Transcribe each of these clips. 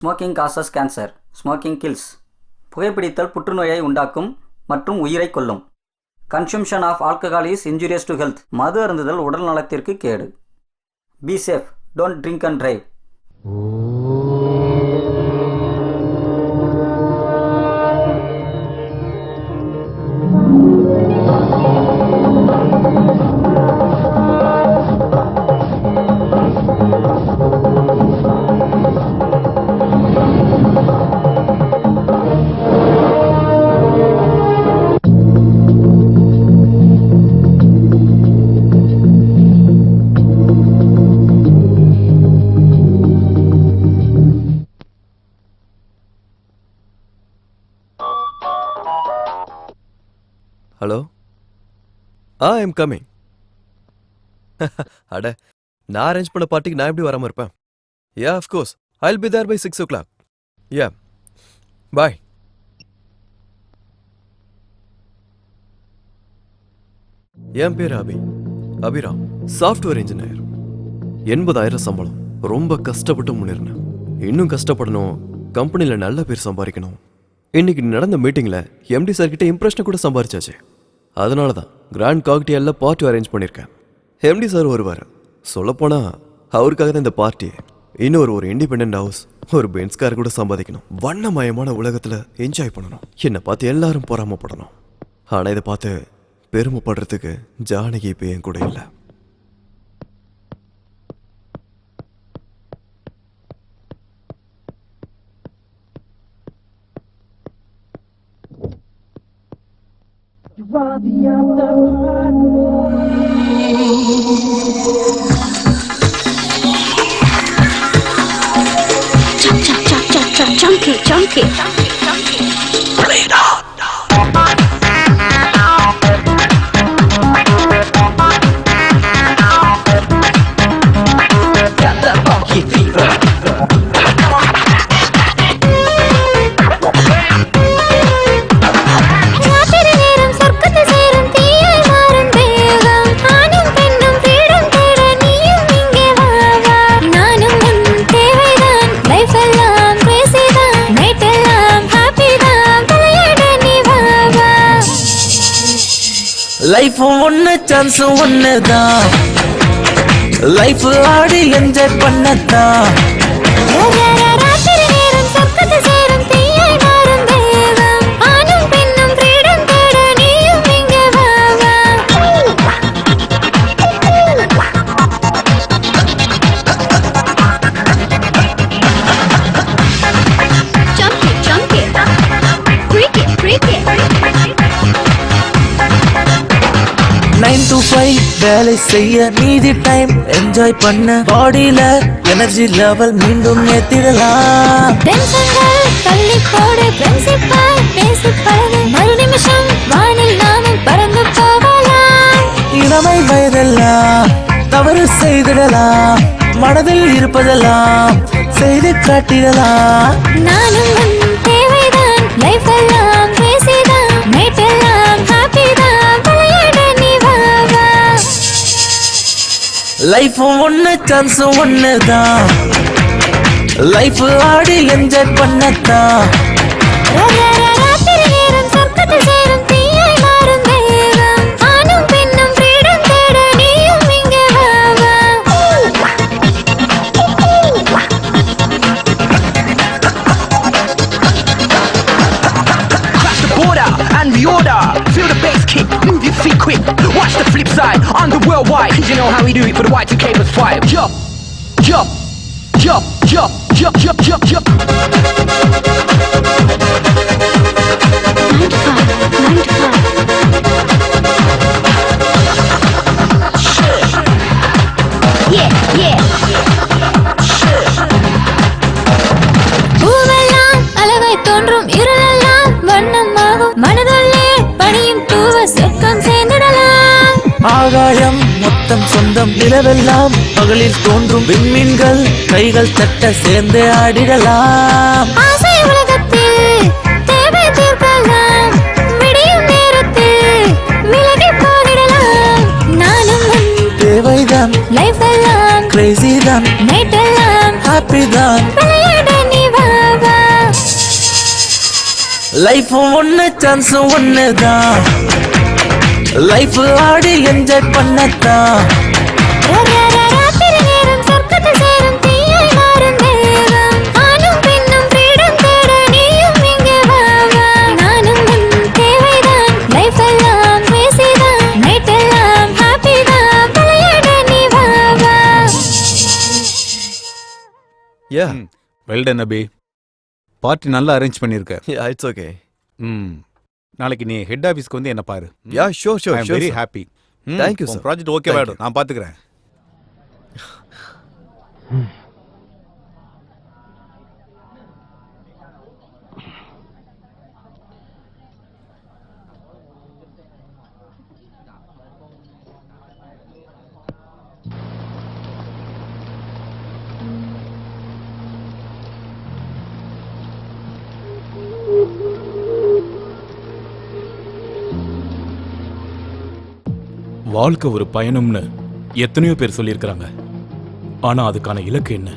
Smoking causes cancer. Smoking kills. புகைப்பிடித்தல் புற்றுநோயை உண்டாக்கும் மற்றும் உயிரை கொல்லும். Consumption of alcohol is injurious to health. மது அருந்துதல் உடல் நலத்திற்கு கேடு. Be safe. Don't drink and drive. Hello, I am coming. அட, நான் அரேஞ்ச் பண்ண பார்ட்டிக்கு நான் எப்படி வராமல் இருப்பேன்? Yeah, of course, I will be there by 6 o'clock. Yeah, bye. என் பேர் அபிராம், சாஃப்ட்வேர் இன்ஜினியர். 80,000 சம்பளம். ரொம்ப கஷ்டப்பட்டு முன்னேறினேன். இன்னும் கஷ்டப்படணும், கம்பெனியில் நல்ல பேர் சம்பாதிக்கணும். இன்னைக்கு நடந்த மீட்டிங்கில் எம்டி சார்கிட்ட இம்ப்ரெஷனை கூட சம்பாரிச்சாச்சு. அதனால தான் கிராண்ட் காக்டெயிலில் பார்ட்டி அரேஞ்ச் பண்ணியிருக்கேன். எம்டி சார் வருவார். சொல்லப்போனால் அவருக்காக தான் இந்த பார்ட்டி. இன்னொரு இண்டிபெண்ட் ஹவுஸ், ஒரு பென்ஸ் கார் கூட சம்பாதிக்கணும். வண்ணமயமான உலகத்தில் என்ஜாய் பண்ணணும். என்னை பார்த்து எல்லாரும் பொறாமப்படணும். ஆனால் இதை பார்த்து பெருமைப்படுறதுக்கு ஜானகி இப்போ என் கூட இல்லை. Chunky. Play it out. Got that funky fever. Life ஒன்னு சான்ஸ் ஒன்னுதான். லைஃப் ஆடி என்ஜாய் பண்ணதான். வேலை செய்ய மீதி டைம் என்ஜாய் பண்ண, பாடியில எனர்ஜி லெவல் மீண்டும் ஏத்திடலாம். தள்ளி போடு, பேசி பழகு, மறு நிமிஷம் வானில் நாமும் பறந்து போகலாம். இளமை வயதெல்லாம் தவறு செய்திடலாம். மனதில் இருப்பதெல்லாம் செய்து காட்டிடலாம். நானும் தேவைதான். லைஃப் எல்லாம் பேசிதான், மேட்டெல்லாம் ஹாப்பி தான். லைஃப் ஒன்னு சான்ஸ் ஒன்னுதான். லைஃப் ஆடி என்ஜாய் பண்ணதான். Watch the flip side on the worldwide. You know how we do it for the Y2K plus 5. Yup. 9 to 5. Yeah. பூவெல்லாம் அழகை தோன்றும், இருளெல்லாம் வண்ணமாகும். மனதுள்ளே பணியும் தூவ சொர்க்கம் சேர்ந்திடலாம். ஆகாயம் மொத்தம் சொந்தம், நிலவெல்லாம் பகலில் தோன்றும். விண்மீன்கள் கைகள் தட்ட சேர்ந்து ஆடிடலாம். ஆசை உலகத்தில் தேவை தீர்க்கலாம். விடியும் நேரத்தில் விலகி போகிடலாம். நானும் தேவைதான். லைஃப் எல்லாம் கிரேசி தான். நைட் எல்லாம் ஹாப்பி தான். விளையாட நீ வா. லைஃப் ஒன்னு சான்ஸ் ஒண்ணுதான், லைஃப் ஆடி என்ஜாய் பண்ணத்தான். Yeah, வெல் டன் அபி. பார்ட்டி நல்லா அரேஞ்ச் பண்ணிருக்க. yeah, it's okay. நாளைக்கு நீ ஹெட் ஆபீஸ்க்கு வந்து என்ன பாரு. Yeah, sure, I am very happy. Thank you, sir. Project okay Thank ஆயிடும், நான் பாத்துக்கிறேன். வாழ்க்கை ஒரு பயணம்னு எத்தனையோ பேர் சொல்லியிருக்கிறாங்க. ஆனா அதுக்கான இலக்கு என்ன?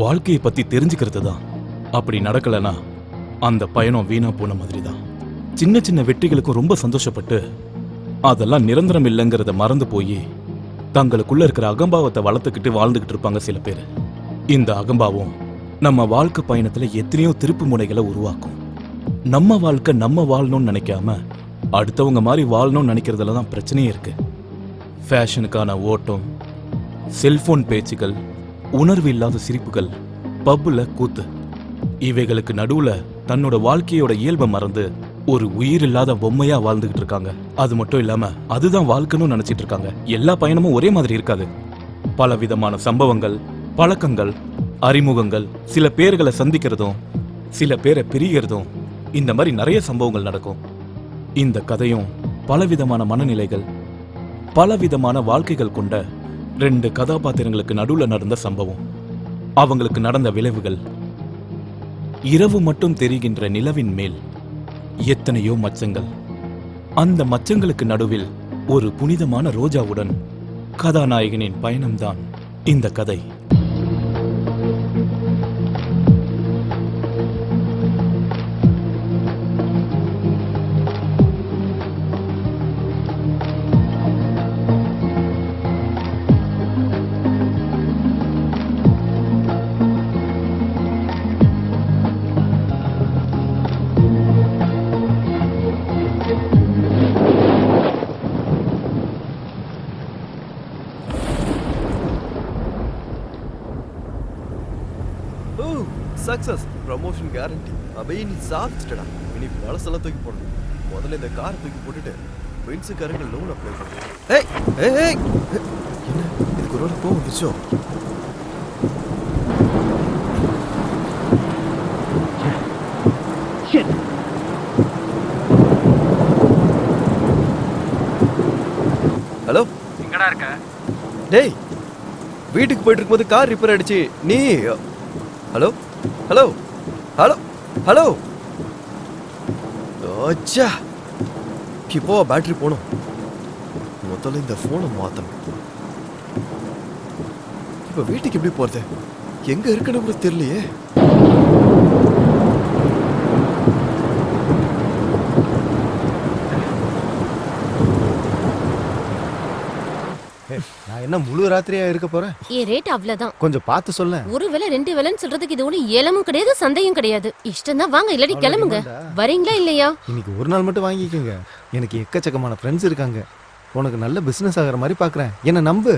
வாழ்க்கையை பத்தி தெரிஞ்சுக்கிறது தான். அப்படி நடக்கலனா அந்த பயணம் வீணா போன மாதிரி தான். சின்ன சின்ன வெற்றிகளுக்கும் ரொம்ப சந்தோஷப்பட்டு அதெல்லாம் நிரந்தரம் இல்லைங்கிறத மறந்து போய் தங்களுக்குள்ள இருக்கிற அகம்பாவத்தை வளர்த்துக்கிட்டு வாழ்ந்துகிட்டு இருப்பாங்க சில பேர். இந்த அகம்பாவம் நம்ம வாழ்க்கை பயணத்துல எத்தனையோ திருப்பு முனைகளை உருவாக்கும். நம்ம வாழ்க்கை நம்ம வாழணும்னு நினைக்காம அடுத்தவங்க மாதிரி வாழணும்னு நினைக்கிறதுல தான் பிரச்சனையே இருக்கு. ஃபேஷனுக்கான ஓட்டம், செல்போன் பேச்சுகள், உணர்வு இல்லாத சிரிப்புகள், பப்புல கூத்து, இவைகளுக்கு நடுவுல தன்னோட வாழ்க்கையோட இயல்பை மறந்து ஒரு உயிர் இல்லாத பொம்மையா வாழ்ந்துகிட்டு இருக்காங்க. அது மட்டும் இல்லாம அதுதான் வாழ்க்கைன்னு நினைச்சிட்டு இருக்காங்க. எல்லா பயணமும் ஒரே மாதிரி இருக்காது. பல விதமான சம்பவங்கள், பழக்கங்கள், அறிமுகங்கள், சில பேர்களை சந்திக்கிறதும் சில பேரை பிரிகிறதும், இந்த மாதிரி நிறைய சம்பவங்கள் நடக்கும். இந்த கதையும் பலவிதமான மனநிலைகள், பலவிதமான வாழ்க்கைகள் கொண்ட 2 கதாபாத்திரங்களுக்கு நடுவுல நடந்த சம்பவம். அவங்களுக்கு நடந்த விளைவுகள். இரவு மட்டும் தெரிகின்ற நிலவின் மேல் எத்தனையோ மச்சங்கள். அந்த மச்சங்களுக்கு நடுவில் ஒரு புனிதமான ரோஜாவுடன் கதாநாயகனின் பயணம்தான் இந்த கதை. Success, promotion guarantee. அப்படியே நீ சாப்பிட்டுடா. இனி பழசெல்லாம் தூக்கி போடணும். முதல்ல இந்த காரை தூக்கி போட்டுட்டு பென்ஸுக்காரங்க லோன் அப்ளை பண்ணுறேன். ஏய் ஏய் ஏய், என்ன இதுக்கு ஒரு வேலை போகும் வந்துச்சோ? ஹலோ, எங்கடா இருக்க? டேய், வீட்டுக்கு போயிட்டு இருக்கும்போது கார் ரிப்பேர் ஆயிடுச்சு. நீ ஹலோ ஹலோ ஹலோ ஹலோ ஓச்சா, இப்போ பேட்டரி போகணும். முதல்ல இந்த ஃபோனை மாற்றணும். இப்போ வீட்டுக்கு எப்படி போகிறது? எங்கே இருக்குன்னு கூட தெரியலையே. நான் என்ன முழு ராத்திரியா இருக்க போறேன்? ரேட் அவ்வளவுதான். கொஞ்சம் பார்த்து சொல்ல. ஒரு வேளை 2 வேளைன்னு சொல்றதுக்கு இது ஒண்ணு ஏலமும் கிடையாது, சந்தையும் கிடையாது. இஷ்டம் தான் வாங்க, இல்லாட்டி கிளம்புங்க. வரீங்களா இல்லையா? இன்னைக்கு ஒரு நாள் மட்டும் வாங்கிக்கோங்க. எனக்கு எக்கச்சக்கமான ஃப்ரெண்ட்ஸ் இருக்காங்க. உனக்கு நல்ல பிசினஸ் ஆகிற மாதிரி பாக்குறேன். என்ன நம்பு.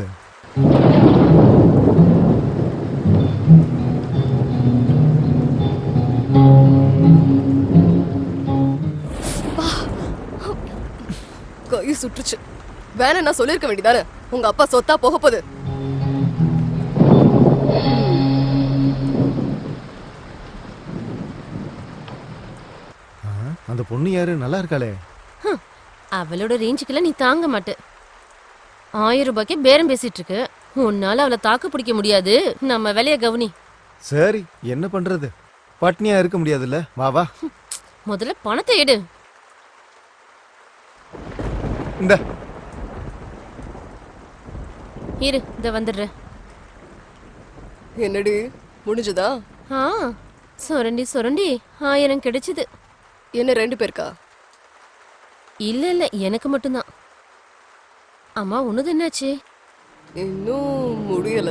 கை சுட்டுச்சு. வேணா நான் சொல்லிருக்க வேண்டியதானே? உங்க அப்பா சொத்தா போக போகுது. அந்த பொண்ணு யாரு? நல்லா இருக்காளே. அவளோட ரேஞ்சுக்குள்ள நீ தாங்க மாட்ட. 1000 ரூபாய்க்கு பேரம் பேசிட்டு இருக்கு. உன்னால அவளை தாக்கு பிடிக்க முடியாது. நம்ம வேலைய கவனி. சரி, என்ன பண்றது? பட்னியா இருக்க முடியாதுல்ல. வா வா, முதல்ல பணத்தை எடு. இந்த இரு, இத வந்துடுறேன். என்னடி முடிஞ்சதா? சுரண்டி சுரண்டி 1000 கிடைச்சது. என்ன 2 பேருக்கா? இல்ல இல்ல எனக்கு மட்டும்தான். அம்மா உனது என்னாச்சு? இன்னும் முடியல.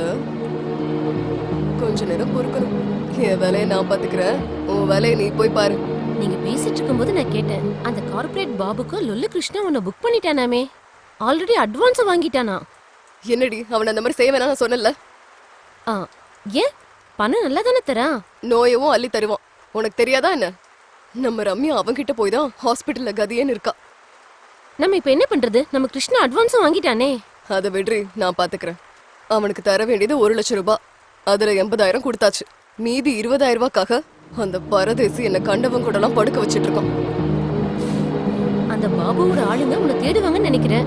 கொஞ்ச நேரம் பொறுக்கணும். என் வேலையை நான் பாத்துக்கிறேன், உன் வேலையை நீ போய் பாரு. நீங்க பேசிட்டு இருக்கும்போது நான் கேட்டேன், அந்த கார்ப்பரேட் பாபுக்கு லொல்லு கிருஷ்ணா உன்னை புக் பண்ணிட்டானாமே, ஆல்ரெடி அட்வான்ஸ் வாங்கிட்டானா? என்னடி அவன் அந்த மாதிரி செய்ய வேணாம் நான் சொன்னல. ஆ, ஏன் பணம் நல்லா தானே தரான்? நோயவும் அள்ளி தருவான். உனக்கு தெரியாதா என்ன? நம்ம ரம்யா அவன்கிட்ட போய் தான் ஹாஸ்பிட்டல்ல கதியேன்னு இருக்கா. நம்ம இப்ப என்ன பண்றது? நம்ம கிருஷ்ணா அட்வான்ஸும் வாங்கிட்டானே. அதை விடுறி, நான் பாத்துக்கிறேன். அவனுக்கு தர வேண்டியது 1 லட்சம் ரூபாய். அதுல 80,000 கொடுத்தாச்சு. மீதி 20,000 ரூபாய்க்காக அந்த பரதேசி என்ன கண்டவன் கூட எல்லாம் படுக்க வச்சிட்டு இருக்கான். அந்த பாபுவோட ஆளுங்க உன்னை தேடுவாங்கன்னு நினைக்கிறேன்.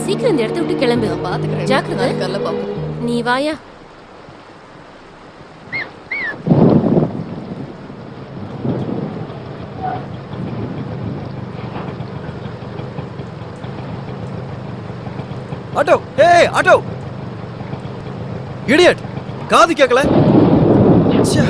சீக்கிரம் இந்த இடத்த விட்டு கிளம்பு. நான் பாத்துக்கிறேன். ஜாக்கிரதை. கல்ல பாப்போம். நீ வாயா. ஆட்டோ, ஏய் ஆட்டோ, இடியட், காது கேட்கல. ச்சே.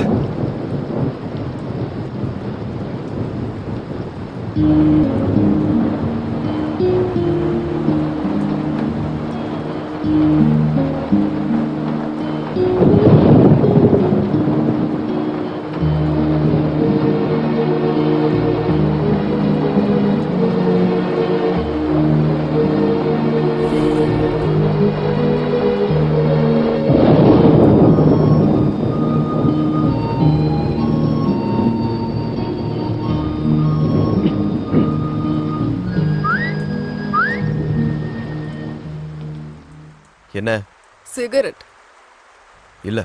என்ன? சிகரெட் இல்ல.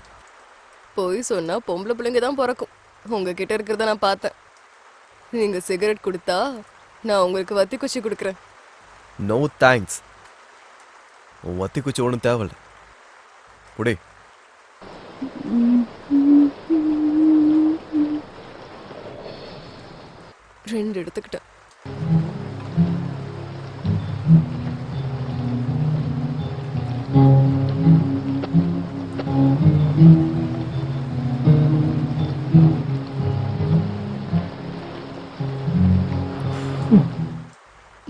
போய் சொன்னா பொம்பளை பிள்ளைங்க தான் பிறக்கும். உங்ககிட்ட இருக்கிறத நான் பார்த்தேன். நீங்க சிகரெட் கொடுத்தா நான் உங்களுக்கு வத்தி குச்சி கொடுக்குறேன். No thanks. உன் வத்தி குச்சி ஒன்றும் தேவையில்ல. குடி. ரெண்டு எடுத்துக்கிட்டேன்.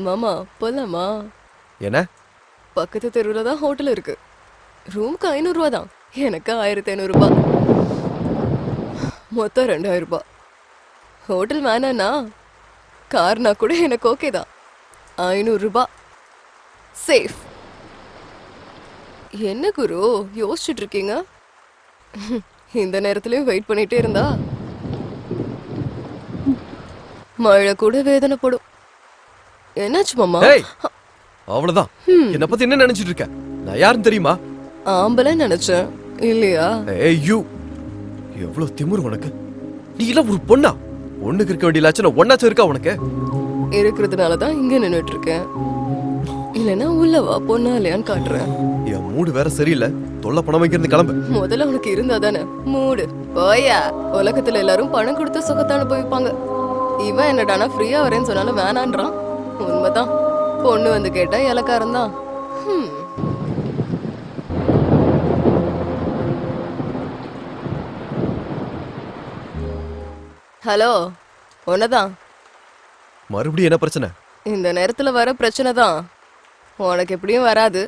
மாமா போலாமா? என்ன? பக்கத்து தெருவில் தான் ஹோட்டல் இருக்கு. ரூமுக்கு 500 ரூபா தான். எனக்கு 1500 ரூபாய். மொத்தம் 2000 ரூபாய். ஹோட்டல் வேணாண்ணா, கார்னா கூட எனக்கு ஓகே தான். 500 ரூபாய் சேஃப். என்ன குரு யோசிச்சுட்டு இருக்கீங்க? இந்த நேரத்துலயும் வெயிட் பண்ணிட்டே இருந்தா மழை கூட வேதனைப்படும். என்னாச்சு மாமா? ஏய், அவ்வளவுதான். என்ன பத்தி என்ன நினைச்சிட்டு இருக்க? நான் யாருன்னு தெரியுமா? ஆம்பளை நினைச்சேன். இல்லையா? ஏய் யூ, எவ்வளவு திமிரு உனக்கு? நீ இல்ல ஒரு பொண்ணா? ஒண்ணுக்கு இருக்க வேண்டிய லட்சணம் ஒன்னாச்சும் இருக்கா உனக்கு? இருக்கிறதுனாலதான் இங்க நின்னுட்டு இருக்கேன். இல்லைன்னா உள்ளவா பொண்ணா இல்லையான்னு காட்டுறேன். என் மூடு வேற சரியில்லை. தொல்லை பணம் வைக்கிறது கிளம்பு. முதல்ல உனக்கு இருந்தா தானே மூடு. போயா. உலகத்துல எல்லாரும் பணம் கொடுத்து சுகத்தை அனுபவிப்பாங்க. இவன் என்னடானா ஃப்ரீயா வரேன்னு சொன்னாலும் வேணான்றான். உண்மைதான். பொண்ணு வந்து கேட்டா இலக்காரன் தான். ஹலோ, உன்னதான். மறுபடியும் என்ன பிரச்சனை? இந்த நேரத்துல வர பிரச்சனை தான். உனக்கு எப்படியும் வராது.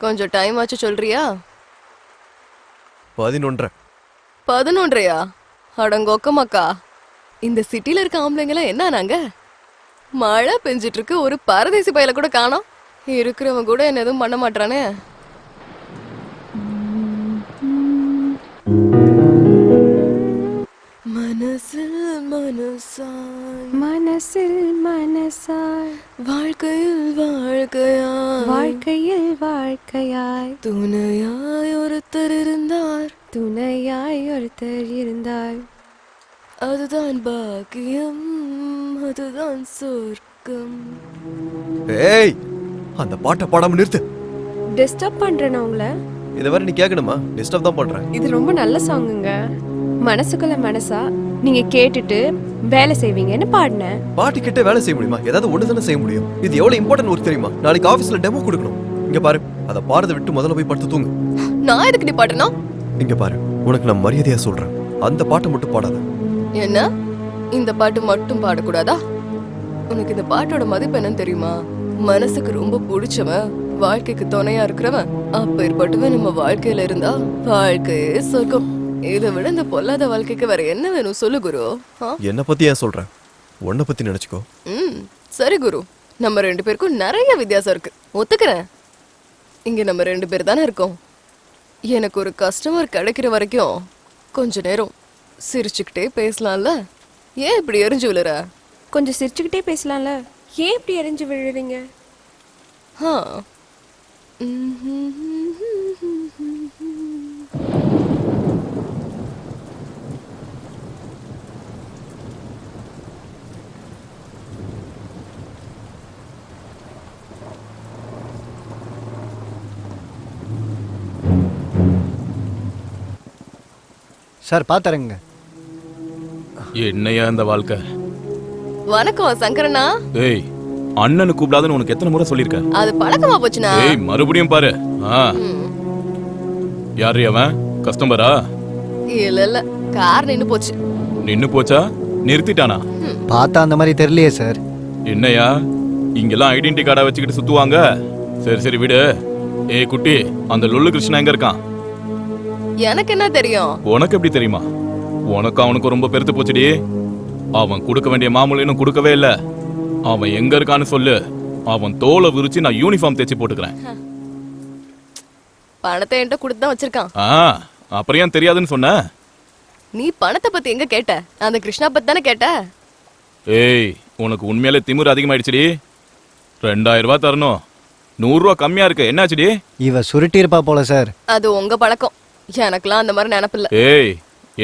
கொஞ்சம் டைம் ஆச்சு சொல்றியா? 11:30. 11:30யா? அடங்கொக்கமாக்கா. இந்த சிட்டில இருக்க ஆம்பளைங்களாம் என்ன நாங்க? மழை பெஞ்சிட்டு இருக்கு, ஒரு பரதேசி பையில கூட காணோம். இருக்கிறவன் கூட என்ன எதுவும் பண்ண மாட்டானே. மனசில் மனசாய், மனசில் மனசாய், வாழ்க்கையில் வாழ்க்கையாய், வாழ்க்கையில் வாழ்க்கையாய், துணையாய் ஒருத்தர் இருந்தார், துணையாய் ஒருத்தர் இருந்தார். அதுதான் பாக்கியம், அதுதான் சொர்க்கம். ஏய், அந்த பாட்டை பாடாம நிறுத்து. டிஸ்டர்ப் பண்றேன் உங்களை. இதை வரை நீ கேட்கணுமா? டிஸ்டர்ப் தான் பண்றேன். இது ரொம்ப நல்ல சாங்குங்க. மனசுக்குள்ள மனசா நீங்க கேட்டுட்டு வேலை செய்வீங்கன்னு பாடினேன். பாட்டு கிட்ட வேலை செய்ய முடியுமா? ஏதாவது ஒண்ணு தானே செய்ய முடியும். இது எவ்வளவு இம்பார்ட்டன்ட் ஒர்க் தெரியுமா? நாளைக்கு ஆபீஸ்ல டெமோ கொடுக்கணும். இங்க பாரு, அத பாடுறத விட்டு முதல்ல போய் படுத்து தூங்கு. நான் எதுக்கு நீ பாடணும்? இங்க பாரு, உனக்கு நான் மரியாதையா சொல்றேன், அந்த பாட்டை மட்டும் பாடாத. என்ன இந்த பாட்டு மட்டும் பாடக்கூடாதா? உனக்கு இந்த பாட்டோட மதிப்பு என்னன்னு தெரியுமா? மனசுக்கு ரொம்ப பிடிச்சவன், வாழ்க்கைக்கு துணையா இருக்கிறவன், அப்பேற்பட்டவன் நம்ம வாழ்க்கையில இருந்தா வாழ்க்கையே சொர்க்கம். இதை விட இந்த பொல்லாத வாழ்க்கைக்கு வேற என்ன வேணும் சொல்லு குரு. என்ன பத்தி ஏன் சொல்றேன், உன்னை பத்தி நினைச்சுக்கோ. சரி குரு, நம்ம 2 பேருக்கும் நிறைய வித்தியாசம் இருக்கு, ஒத்துக்கிறேன். இங்க நம்ம 2 பேர் தானே இருக்கோம். எனக்கு ஒரு கஸ்டமர் கிடைக்கிற வரைக்கும் கொஞ்ச நேரம் சிரிச்சுக்கிட்டே பேசலாம்ல. ஏன் இப்படி எரிஞ்சு விழுற? கொஞ்சம் சிரிச்சுக்கிட்டே பேசலாம்ல, ஏன் இப்படி எரிஞ்சு விழுறீங்க? சார் பாத்துறேங்க. என்னையா இந்த வாழ்க்கை? வணக்கம் சங்கரனா. ஏய், அண்ணனு கூப்பிடாதுன்னு உனக்கு எத்தனை முறை சொல்லிருக்க? அது பழக்கமா போச்சுனா? ஏய், மறுபடியும் பாரு. யாரு அவன்? கஸ்டமரா? இல்ல இல்ல, கார் நின்னு போச்சு. நின்னு போச்சா? நிறுத்திட்டானா? பார்த்தா அந்த மாதிரி தெரியலையே சார். என்னையா இங்கெல்லாம் ஐடென்டி கார்டா வச்சுக்கிட்டு சுத்துவாங்க? சரி சரி விடு. ஏய் குட்டி, அந்த லொல்லு கிருஷ்ணா எங்க இருக்கான்? எனக்கு என்ன தெரியும்? உனக்கு எப்படி தெரியுமா? உனக்கு அவனுக்கு ரொம்ப பெருத்து போச்சுடி. அவன் கொடுக்க வேண்டிய மாமூல் இன்னும் கொடுக்கவே இல்ல. அவன் எங்க இருக்கான்னு சொல்லு, அவன் தோலை விரிச்சு நான் யூனிஃபார்ம் தேச்சு போட்டுக்கிறேன். பணத்தை என்கிட்ட கொடுத்து தான் வச்சிருக்கான். அப்புறம் ஏன் தெரியாதுன்னு சொன்ன? நீ பணத்தை பத்தி எங்க கேட்ட? அந்த கிருஷ்ணா பத்தி தானே கேட்ட. ஏய், உனக்கு உண்மையிலே திமிரு அதிகமாயிடுச்சுடி. 2000 ரூபாய் தரணும், 100 ரூபாய் கம்மியா இருக்கு. என்னாச்சுடி? இவ சுருட்டி இருப்பா போல சார். அது உங்க பழக்கம், எனக்குலாம் அந்த மாதிரி நினைப்பில்ல. ஏய்,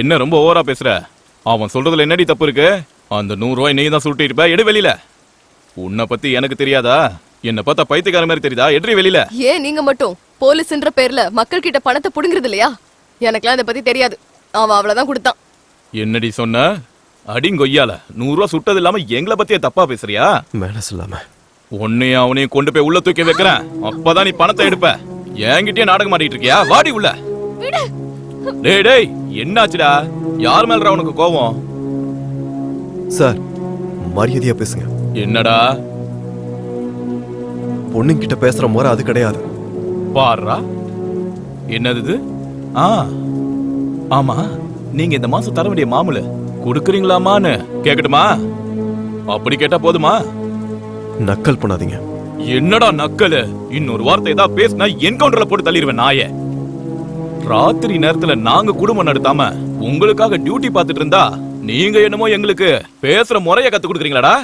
என்ன ரொம்ப ஓவரா பேசுற? அவன் சொல்றதுல என்னடி தப்பு இருக்கு? அந்த 100 ரூபாய் நீ தான் சுருட்டி இருப்ப. எடு வெளியில. உன்னை பத்தி எனக்கு தெரியாதா? என்ன பார்த்தா பைத்தியக்கார மாதிரி தெரியுதா? எட்ரி வெளியில. ஏன் நீங்க மட்டும் போலீஸ்ன்ற பேர்ல மக்கள் கிட்ட பணத்தை புடுங்கிறது இல்லையா? எனக்குலாம் இதை பத்தி தெரியாது. அவன் அவ்வளவுதான் கொடுத்தான். என்னடி சொன்ன? அடிங்கொய்யால 100 ரூபாய் சுட்டது இல்லாம எங்களை பத்தியே தப்பா பேசுறியா? மேனஸ் இல்லாம உன்னையும் அவனையும் கொண்டு போய் உள்ள தூக்கி வைக்கிறேன். அப்பதான் நீ பணத்தை எடுப்ப. என்கிட்டயே நாடகம் மாட்டிட்டு இருக்கியா? வாடி உள்ள. டேய் டேய், என்னாச்சுடா? யார் மேலடா உனக்கு கோவம்? சார், மரியாதையா பேசுங்க. என்னடா? பொண்ணுங்கிட்ட பேசுற முறை அது கிடையாது. பாருடா, என்னது இது? ஆமா, நீங்க இந்த மாசம் தர வேண்டிய மாமூல குடுக்குறீங்களாமான்னு கேக்கட்டுமா? அப்படி கேட்டா போதுமா? நக்கல் பண்ணாதீங்க. என்னடா நக்கல்? இன்னொரு வார்த்தை ஏதாவது பேசினா என்கவுண்டர்ல போட்டு தள்ளிடுவேன் நாயே. ராத்திரி நேரத்துல நாங்க குடும்பம் நடத்தாம உங்களுக்காக டியூட்டி பார்த்துட்டு இருந்தா நீங்க என்னமோ எங்களுக்கு பேசுற முறைய கத்து கொடுக்குறீங்களாடா?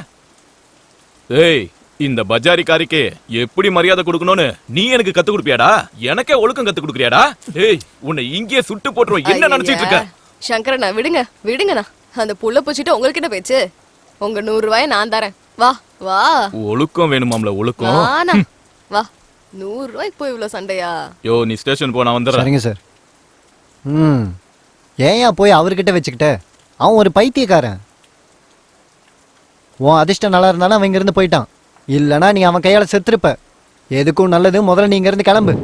ஏய், இந்த பஜாரிக்காரிக்கு எப்படி மரியாதை கொடுக்கணும்னு நீ எனக்கு கத்து கொடுப்பியாடா? எனக்கே ஒழுக்கம் கத்து கொடுக்குறியாடா? ஏய், உன்னை இங்கேயே சுட்டு போட்டுருவோம். என்ன நினைச்சிட்டு இருக்க? சங்கரண்ணா விடுங்க விடுங்கண்ணா. அந்த புள்ள பூச்சிட்டு உங்ககிட்ட பேச்சு. உங்க 100 ரூபாய நான் தரேன். வா வா. ஒழுக்கம் வேணுமாம்ல? ஒழுக்கம் வா. 100 ரூபாய்க்கு போய் இவ்வளவு சண்டையா? யோ, நீ ஸ்டேஷன் போனா வந்துடுறேன். சரிங்க சார். ஏன் போய் அவர்கிட்ட வச்சுக்கிட்ட? அவன் ஒரு பைத்தியக்காரன். உன் அதிர்ஷ்டம் நல்லா இருந்தாலும் அவன் இங்கிருந்து போயிட்டான். இல்லைனா நீ அவன் கையால செத்துருப்ப. எதுக்கும் நல்லது, முதல்ல நீ இங்கிருந்து கிளம்பு.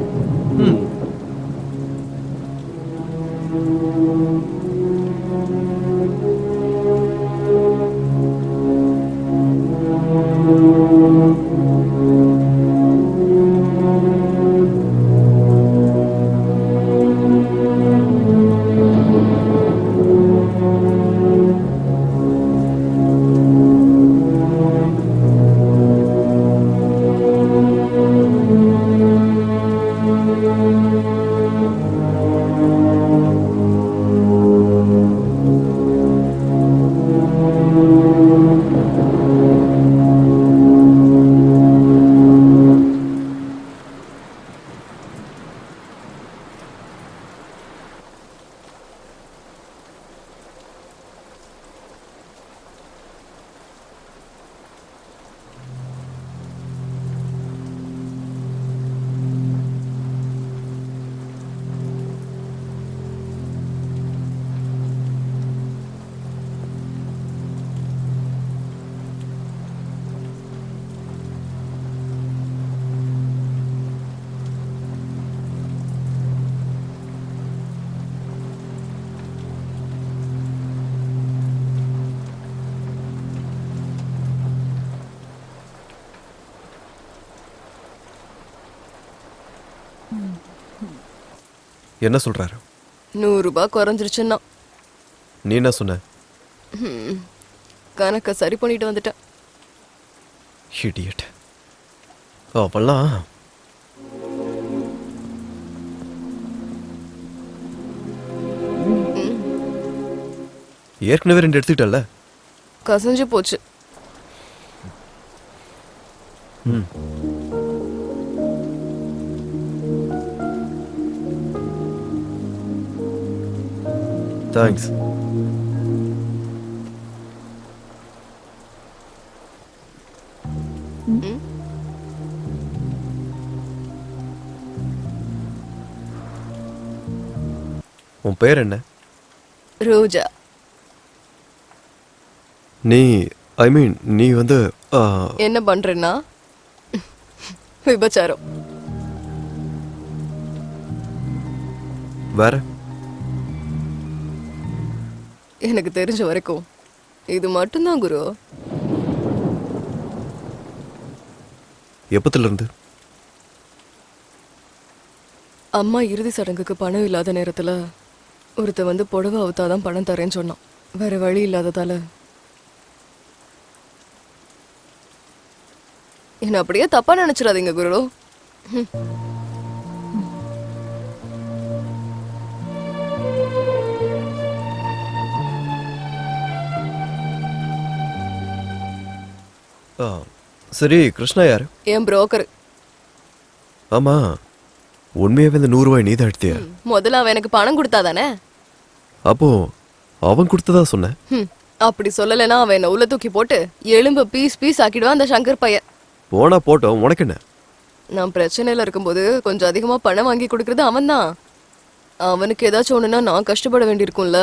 என்ன சொல்றாரு? 100 ரூபாய் குறைஞ்சிருச்சுன்னா நீ என்ன சொன்ன? கணக்க சரி பண்ணிட்டு வந்துட்டேன். இடியட். அவெல்லாம் ஏற்கனவே 2 எடுத்துக்கிட்டல. கசஞ்சு போச்சு. தேங்க்ஸ். உன் பேர் என்ன? ரோஜா. நீ நீ வந்து என்ன பண்றேன்னா விபச்சாரம். வேற? எனக்கு தெரிஞ்ச வரைக்கும் இது மட்டும்தான் குரு. எப்பத்துல இருந்து? அம்மா இறுதி சடங்குக்கு பணம் இல்லாத நேரத்துல ஒருத்த வந்து புடவை அவுத்தாதான் பணம் தரேன்னு சொன்னான். வேற வழி இல்லாததால என்ன அப்படியே தப்பா நினைச்சிடாதீங்க குரு. சரி, கிருஷ்ணா யாரு? என் புரோக்கர். ஆமா, உண்மையாவே இந்த 100 ரூபாய் நீ தான் எடுத்தியா? முதல்ல அவன் எனக்கு பணம் கொடுத்தாதானே. அப்போ அவன் கொடுத்ததா சொன்ன? அப்படி சொல்லலைன்னா அவன் என்ன உள்ள தூக்கி போட்டு எலும்பு பீஸ் பீஸ் ஆக்கிடுவான் அந்த சங்கர் பையன். போனா போட்டோம், உனக்கு என்ன? நான் பிரச்சனையில இருக்கும்போது கொஞ்சம் அதிகமா பணம் வாங்கி கொடுக்கறது அவன் தான். அவனுக்கு ஏதாச்சும் ஒண்ணுன்னா நான் கஷ்டப்பட வேண்டியிருக்கும்ல.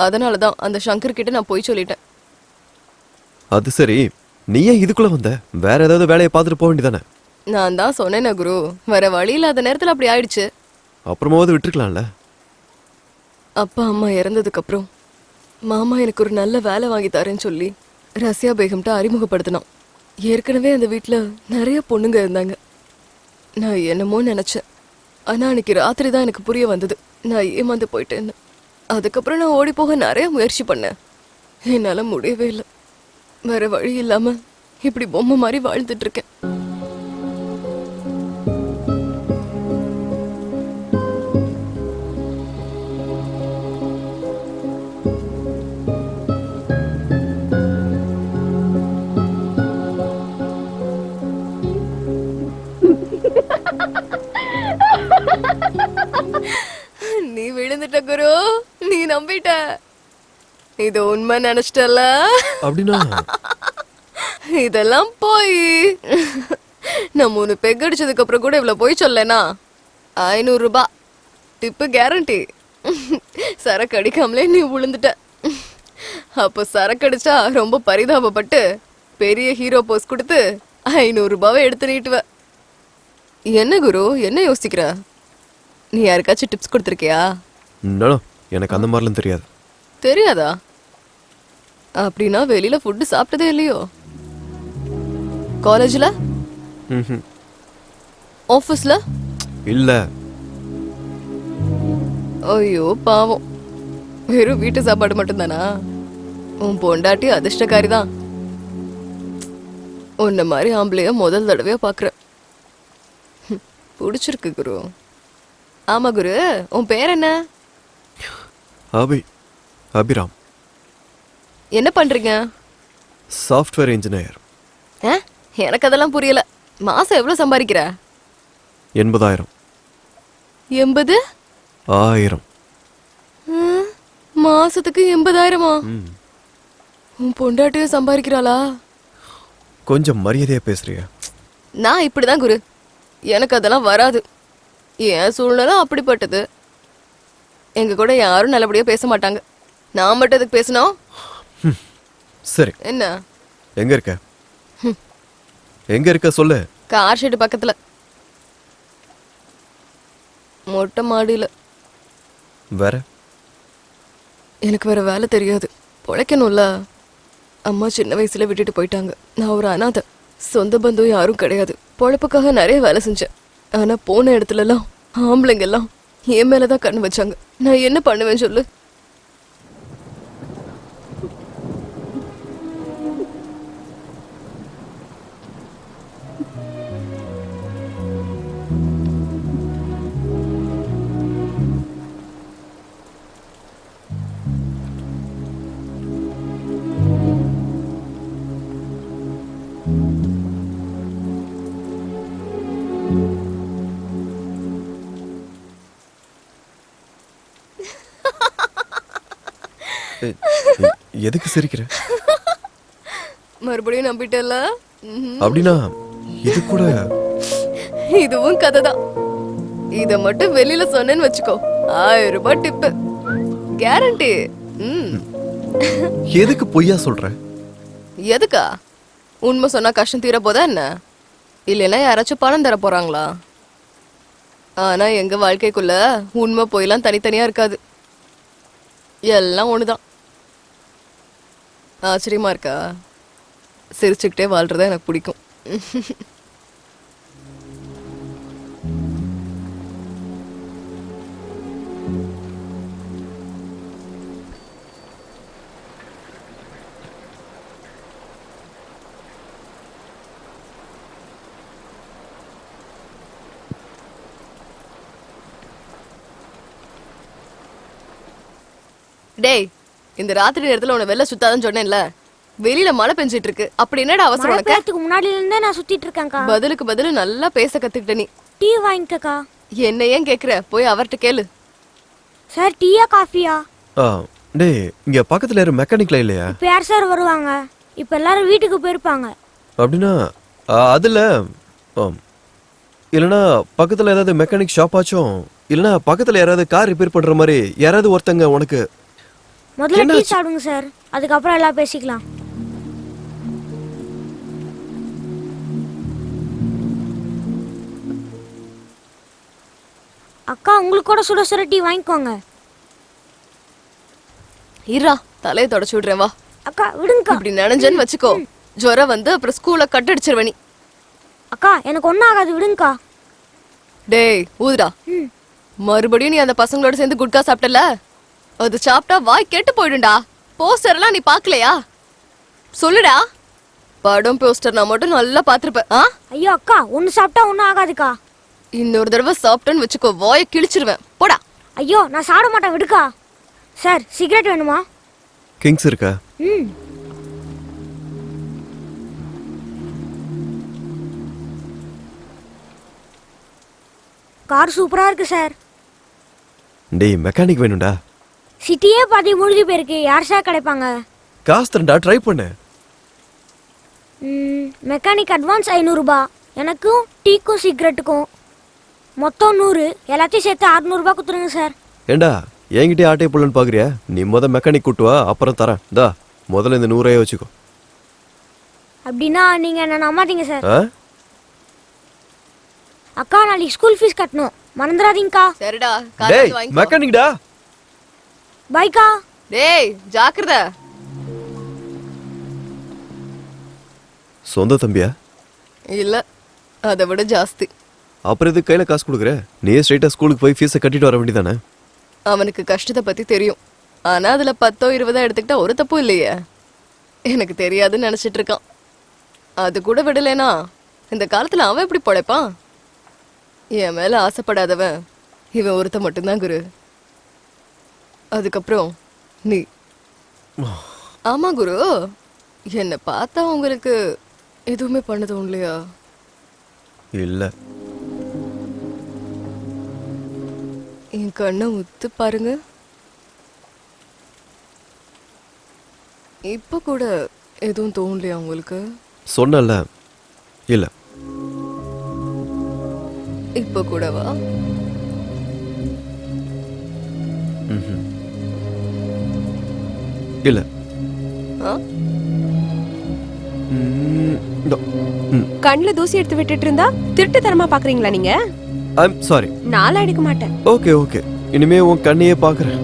அதனாலதான் அந்த சங்கர் கிட்ட நான் போய் சொல்லிட்டேன். அது சரி, நீ ஏன் இதுக்குள்ள வந்த? வேற ஏதாவது வேலையை பார்த்துட்டு போக வேண்டியதானே? நான் தான் சொன்னேனே குரு, வேற வழி இல்லாத நேரத்துல அப்படி ஆயிடுச்சு. அப்புறமாவது விட்டுருக்கலாம்ல. அப்பா அம்மா இறந்ததுக்கு அப்புறம் மாமா எனக்கு ஒரு நல்ல வேலை வாங்கி தரேன்னு சொல்லி ரஷ்யா பேகம்ட்ட அறிமுகப்படுத்தினான். ஏற்கனவே அந்த வீட்டுல நிறைய பொண்ணுங்க இருந்தாங்க. நான் என்னமோ நினைச்சேன். ஆனா அன்னைக்கு ராத்திரி தான் எனக்கு புரிய வந்தது நான் ஏமாந்து போயிட்டேன்னு. அதுக்கப்புறம் நான் ஓடி போக நிறைய முயற்சி பண்ணேன். என்னால முடியவே இல்லை. வேற வழி இல்லாம இப்படி பொம்மை மாதிரி வாழ்ந்துட்டு இருக்கேன். நீ விழுந்துட்ட குரு, நீ நம்பிட்ட. இது உண்மை நினைச்சிட்டல. அப்படின்னா இதெல்லாம் போய் நான் 3 பெக் அடிச்சதுக்கு அப்புறம் கூட இவ்வளவு போய் சொல்லனா 500 ரூபாய் டிப்பு கேரண்டி. சரக்கு அடிக்காமலே நீ விழுந்துட்ட. அப்போ சரக்கு அடிச்சா ரொம்ப பரிதாபப்பட்டு பெரிய ஹீரோ போஸ் கொடுத்து 500 ரூபாவை எடுத்து நீட்டுவ. என்ன குரு, என்ன யோசிக்கிற? நீ யாருக்காச்சும் டிப்ஸ் கொடுத்துருக்கியா? எனக்கு அந்த மாதிரிலாம் தெரியாது. தெரியாதா? அப்படின்னா வெளியில ஃபுட்டு சாப்பிட்டதே இல்லையோ? காலேஜ்ல? ஆஃபீஸ்ல? இல்ல. ஐயோ பாவம், வெறும் வீட்டு சாப்பாடு மட்டும்தானா? உன் பொண்டாட்டி அதிர்ஷ்டக்காரி தான். உன்ன மாதிரி ஆம்பளைய முதல் தடவையா பாக்குற. பிடிச்சிருக்கு குரு. ஆமா குரு, உன் பேர் என்ன? அபிராம். என்ன பண்றீங்க? Software engineer. எனக்கு அதெல்லாம் புரியல. மாசம் எவ்வளவு சம்பாதிக்கிற? 80,000. 80? 1000. மாசத்துக்கு 80,000? உன் பொண்டாட்டியும் சம்பாதிக்கிறாளா? கொஞ்சம் மரியாதையா பேசுறிய? நான் இப்படிதான் குரு, எனக்கு அதெல்லாம் வராது. என் சூழ்நிலை அப்படிப்பட்டது. எங்க கூட யாரும் நல்லபடியா பேச மாட்டாங்க. நான் மட்டும் எதுக்கு பேசணும்? சரி, என்ன? எங்க இருக்க? எங்க இருக்க சொல்லு. கார் ஷெட் பக்கத்துல, மொட்டை மாடியில. வேற? எனக்கு வேற வேலை தெரியாது, பொழைக்கணும்ல. அம்மா சின்ன வயசுல விட்டுட்டு போயிட்டாங்க. நான் ஒரு அனாதை. சொந்த பந்தம் யாரும் கிடையாது. பொழப்புக்காக நிறைய வேலை செஞ்சேன். ஆனா போன இடத்துலலாம் ஆம்பளைங்க எல்லாம் என் மேலதான் கண்ணு வச்சாங்க. நான் என்ன பண்ணுவேன் சொல்லு? எதுக்கு சிரிக்கிற? மறுபடியும் நம்பிட்டல? அப்படின்னா இது கூட இதுவும் கதைதான். இத மட்டும் வெளியில சொன்னேன்னு வச்சுக்கோ, 1000 ரூபாய் டிப்பு கேரண்டி. எதுக்கு பொய்யா சொல்ற? எதுக்கா? உண்மை சொன்னா கஷ்டம் தீர போதா என்ன? இல்லைன்னா யாராச்சும் பணம் தர போறாங்களா? ஆனா எங்க வாழ்க்கைக்குள்ள உண்மை பொய்லாம் தனித்தனியா இருக்காது, எல்லாம் ஒண்ணுதான். ஆச்சரியமா இருக்கா? சிரிச்சுக்கிட்டே வாழ்றதா எனக்கு பிடிக்கும். டேய், இந்த ராத்திரி நேரத்துல உன்னை வெளில சுத்தாதன்னு சொன்னேன்ல. வெளியில மழை பெஞ்சிட்டு இருக்கு, அப்படி என்னடா அவசரம் உனக்கு? முன்னாடில இருந்தே நான் சுத்திட்டு இருக்கேன்க்கா. பதிலுக்கு பதில் நல்லா பேச கத்துக்கிட்ட நீ. டீ வாங்கிக்கக்கா. என்ன ஏன் கேக்குற? போய் அவர்கிட்ட கேளு. சார் டீயா காஃபியா? டேய், இங்க பக்கத்துல யாரும் மெக்கானிக்ல இல்லையா? இப்ப யார் சார் வருவாங்க? இப்ப எல்லாரும் வீட்டுக்கு போயிருப்பாங்க. அப்படின்னா அதுல இல்லனா பக்கத்துல ஏதாவது மெக்கானிக் ஷாப் ஆச்சும், இல்லனா பக்கத்துல யாராவது கார் ரிப்பேர் பண்ற மாதிரி யாராவது ஒருத்தங்க உனக்கு. முதல்ல டீ சாப்பிடுங்க சார், அதுக்கப்புறம் எல்லாம் பேசிக்கலாம். அக்கா, உங்களுக்கு கூட சுட சுட டீ வாங்கிக்கோங்க. இருடா, தலையை தொடச்சு விடுறேன் வா. அக்கா விடுங்கக்கா. இப்படி நினைஞ்சேன்னு வச்சுக்கோ, ஜுரம் வந்து அப்புறம் ஸ்கூல்ல கட் அடிச்சிருவ நீ. அக்கா எனக்கு ஒன்னும் ஆகாது, விடுங்கக்கா. டேய் ஊதுடா. மறுபடியும் நீ அந்த பசங்களோட சேர்ந்து குட்கா சாப்பிட்டல, அது சாப்பிட்டா வாய் கெட்டு போயிடும்டா. போஸ்டர் எல்லாம் நீ பாக்கலையா? சொல்லுடா. படம் போஸ்டர் நான் மட்டும் நல்லா பாத்திருப்பேன். ஐயோ அக்கா, ஒன்னு சாப்பிட்டா ஒன்னும் ஆகாதுக்கா. இன்னொரு தடவை சாப்பிட்டேன்னு வச்சுக்கோ, வாயை கிழிச்சிருவேன். போடா. ஐயோ நான் சாப்பிட மாட்டேன், விடுக்கா. சார் சிகரெட் வேணுமா? கிங்ஸ் இருக்கா? கார் சூப்பரா இருக்கு சார். டேய், மெக்கானிக் வேணும்டா. சிட்டியே பாதி மூழ்கி போயிருக்கு, யார் சார் கிடைப்பாங்க? காசு தரேன்டா, ட்ரை பண்ணு. மெக்கானிக் அட்வான்ஸ் 500 ரூபாய், எனக்கும் டீக்கும் சிகரெட்டுக்கும் மொத்தம் 100, எல்லாத்தையும் சேர்த்து 600 ரூபாய் கொடுத்துருங்க சார். ஏண்டா என்கிட்டே ஆட்டே போடலன்னு பாக்குறியா? நீ மெக்கானிக் கூட்டு வா, அப்புறம் தரேன். தா முதல்ல இந்த 100 வச்சுக்கோ. அப்படின்னா நீங்க என்ன நம்பாதீங்க சார். ஆ? அக்கா நாளைக்கு ஸ்கூல் ஃபீஸ் கட்டணும், மறந்துடாதீங்கக்கா. சரிடா, டேய் மெக்கானிக்டா. பைக்கா. டேய் ஜாக்கிரதை. சொந்த தம்பியா? இல்ல, அதை விட ஜாஸ்தி. அப்புறம் எதுக்கு கையில காசு கொடுக்குற? நீயே ஸ்ட்ரைட்டா ஸ்கூலுக்கு போய் ஃபீஸை கட்டிட்டு வர வேண்டியதானே? அவனுக்கு கஷ்டத்தை பத்தி தெரியும், ஆனா அதுல 10 20 எடுத்துக்கிட்டா ஒரு தப்பும் இல்லையே. எனக்கு தெரியாதுன்னு நினைச்சிட்டு இருக்கான். அது கூட விடலைனா இந்த காலத்துல அவன் எப்படி பொழைப்பான்? என் மேல ஆசைப்படாதவன் இவன் ஒருத்த மட்டும்தான் குரு. அதுக்கப்புறம் நீ. ஆமா குரு, என்ன பார்த்தா உங்களுக்கு எதுவுமே பண்ண தோணலையா? இல்ல. என் கண்ணை உத்து பாருங்க, இப்ப கூட எதுவும் தோணலையா உங்களுக்கு? சொன்னல இல்ல. இப்ப கூடவா? இல்ல. கண்ணுல தூசி எடுத்து விட்டுட்டு இருந்தா திருட்டுத்தனமா பாக்குறீங்களா நீங்க? I'm sorry. நாளா எடுக்க மாட்டேன். ஓகே ஓகே, இனிமே உன் கண்ணையே பாக்குறேன்.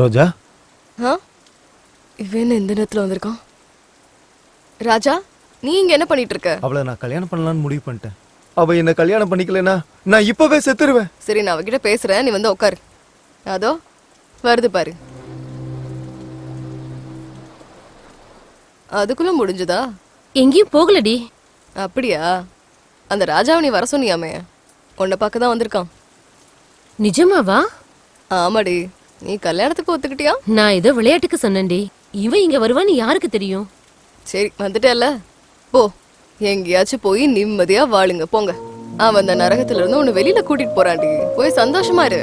ரோஜா ஆ இவன் என்ன இந்த நேரத்துல வந்திருக்கான்? ராஜா, நீ இங்க என்ன பண்ணிட்டு இருக்க? அவளை நான் கல்யாணம் பண்ணலான்னு முடிவு பண்ணிட்டேன். அவ என்ன கல்யாணம் பண்ணிக்கலனா நான் இப்பவே செத்துருவேன். சரி, நான் அவகிட்ட பேசுறேன், நீ வந்து உட்காரு. அதோ வருது பாரு. அதுக்குள்ள முடிஞ்சதா? எங்கேயும் போகலடி. அப்படியா? அந்த ராஜாவை நீ வர சொன்னியாமே, உன்னை பார்க்க தான் வந்திருக்கான். நிஜமாவா? ஆமாடி. நீ கல்யாணத்துக்கு ஒத்துக்கிட்டியா? நான் ஏதோ விளையாட்டுக்கு சொன்னேன்டி. இவன் இங்க வருவான்னு யாருக்கு தெரியும்? சரி, வந்துட்டேல்ல, போ. எங்கேயாச்சும் போய் நிம்மதியா வாழுங்க, போங்க. அவன் அந்த நரகத்துல இருந்து உன்னை வெளியில கூட்டிட்டு போறான்டி. போய் சந்தோஷமா இரு.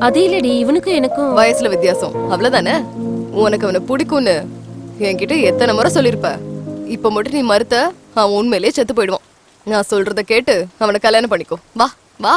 அது இல்லடி, இவனுக்கும் எனக்கும் வயசுல வித்தியாசம், அவ்வளவுதானே. உனக்கு அவனை பிடிக்கும்னு என்கிட்ட எத்தனை முறை சொல்லிருப்ப. இப்ப மட்டும் நீ மறுத்த, அவன் உண்மையிலேயே செத்து போயிடுவான். நான் சொல்றத கேட்டு அவனை கல்யாணம் பண்ணிக்கோ. வா வா.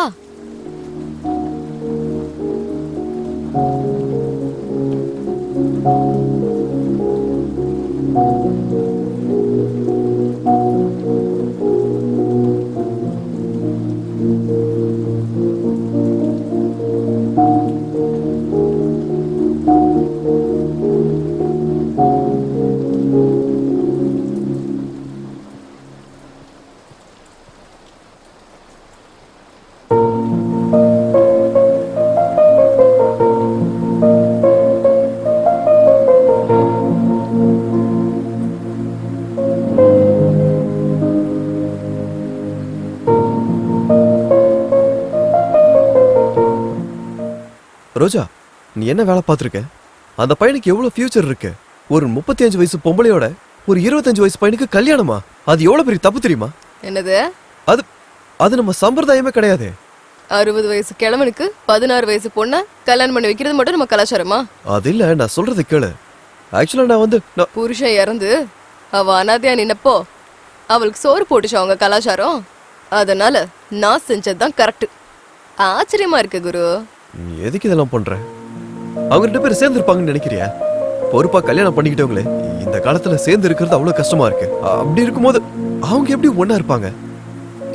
ரோஜா, நீ என்ன வேலை பார்த்துருக்க? அந்த பையனுக்கு எவ்வளவு ஃபியூச்சர் இருக்கு. ஒரு 35 வயசு பொம்பளையோட ஒரு 25 வயசு பையனுக்கு கல்யாணமா? அது எவ்வளவு பெரிய தப்பு தெரியுமா? என்னது? அது அது நம்ம சம்பிரதாயமே கிடையாது. 60 வயசு கிழவனுக்கு 16 வயசு பொண்ண கல்யாணம் பண்ணி வைக்கிறது மட்டும் நம்ம கலாச்சாரமா? அது இல்ல, நான் சொல்றது கேளு. ஆக்சுவலா நான் புருஷன் இறந்து அவ அனாதையா நின்னப்போ அவளுக்கு சோறு போட்டுச்சு அவங்க கலாச்சாரம். அதனால நான் செஞ்சதுதான் கரெக்ட். ஆச்சரியமா இருக்கு குரு. நீ எதுக்கு இதெல்லாம் பண்ற? அவங்க 2 பேரும் சேர்ந்து இருப்பாங்கன்னு நினைக்கிறியா? பொறுப்பா கல்யாணம் பண்ணிக்கிட்டவங்களே இந்த காலத்துல சேர்ந்து இருக்கிறது அவ்வளவு கஷ்டமா இருக்கு. அப்படி இருக்கும்போது அவங்க எப்படி ஒண்ணா இருப்பாங்க?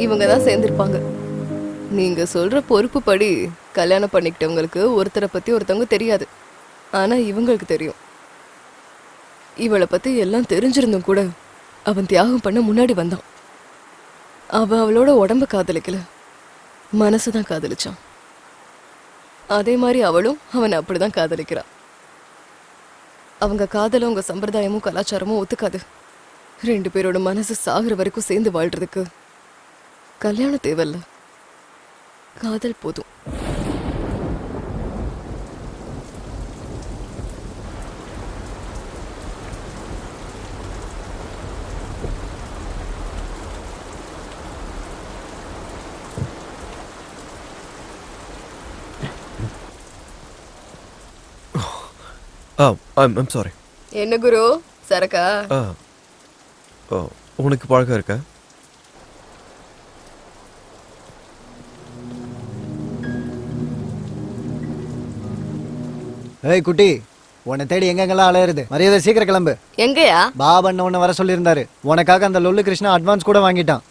இவங்க தான் சேர்ந்திருப்பாங்க. நீங்க சொல்ற பொறுப்பு படி கல்யாணம் பண்ணிக்கிட்டவங்களுக்கு ஒருத்தரை பத்தி ஒருத்தவங்க தெரியாது. ஆனா இவங்களுக்கு தெரியும். இவளை பத்தி எல்லாம் தெரிஞ்சிருந்தும் கூட அவன் தியாகம் பண்ண முன்னாடி வந்தான். அவன் அவளோட உடம்ப காதலிக்கல, மனசுதான் காதலிச்சான். அதே மாதிரி அவளும் அவனை அப்படிதான் காதலிக்கிறா. அவங்க காதலும் உங்க சம்பிரதாயமும் கலாச்சாரமும் ஒத்துக்காது. 2 பேரோட மனசு சாகுற வரைக்கும் சேர்ந்து வாழ்றதுக்கு கல்யாணம் தேவையில்ல, காதல் போதும். I'm sorry. என்ன குரு, சரக்கா? உனக்கு பழக்கம் இருக்கா? ஏய் குட்டி, உன்னை தேடி எங்கெங்கெல்லாம் அலையிறது. மரியாதை சீக்கிரம் கிளம்பு. எங்கயா? பாபன் உன்னை வர சொல்லியிருந்தாரு. உனக்காக அந்த லொல்லு கிருஷ்ணா அட்வான்ஸ் கூட வாங்கிட்டான்.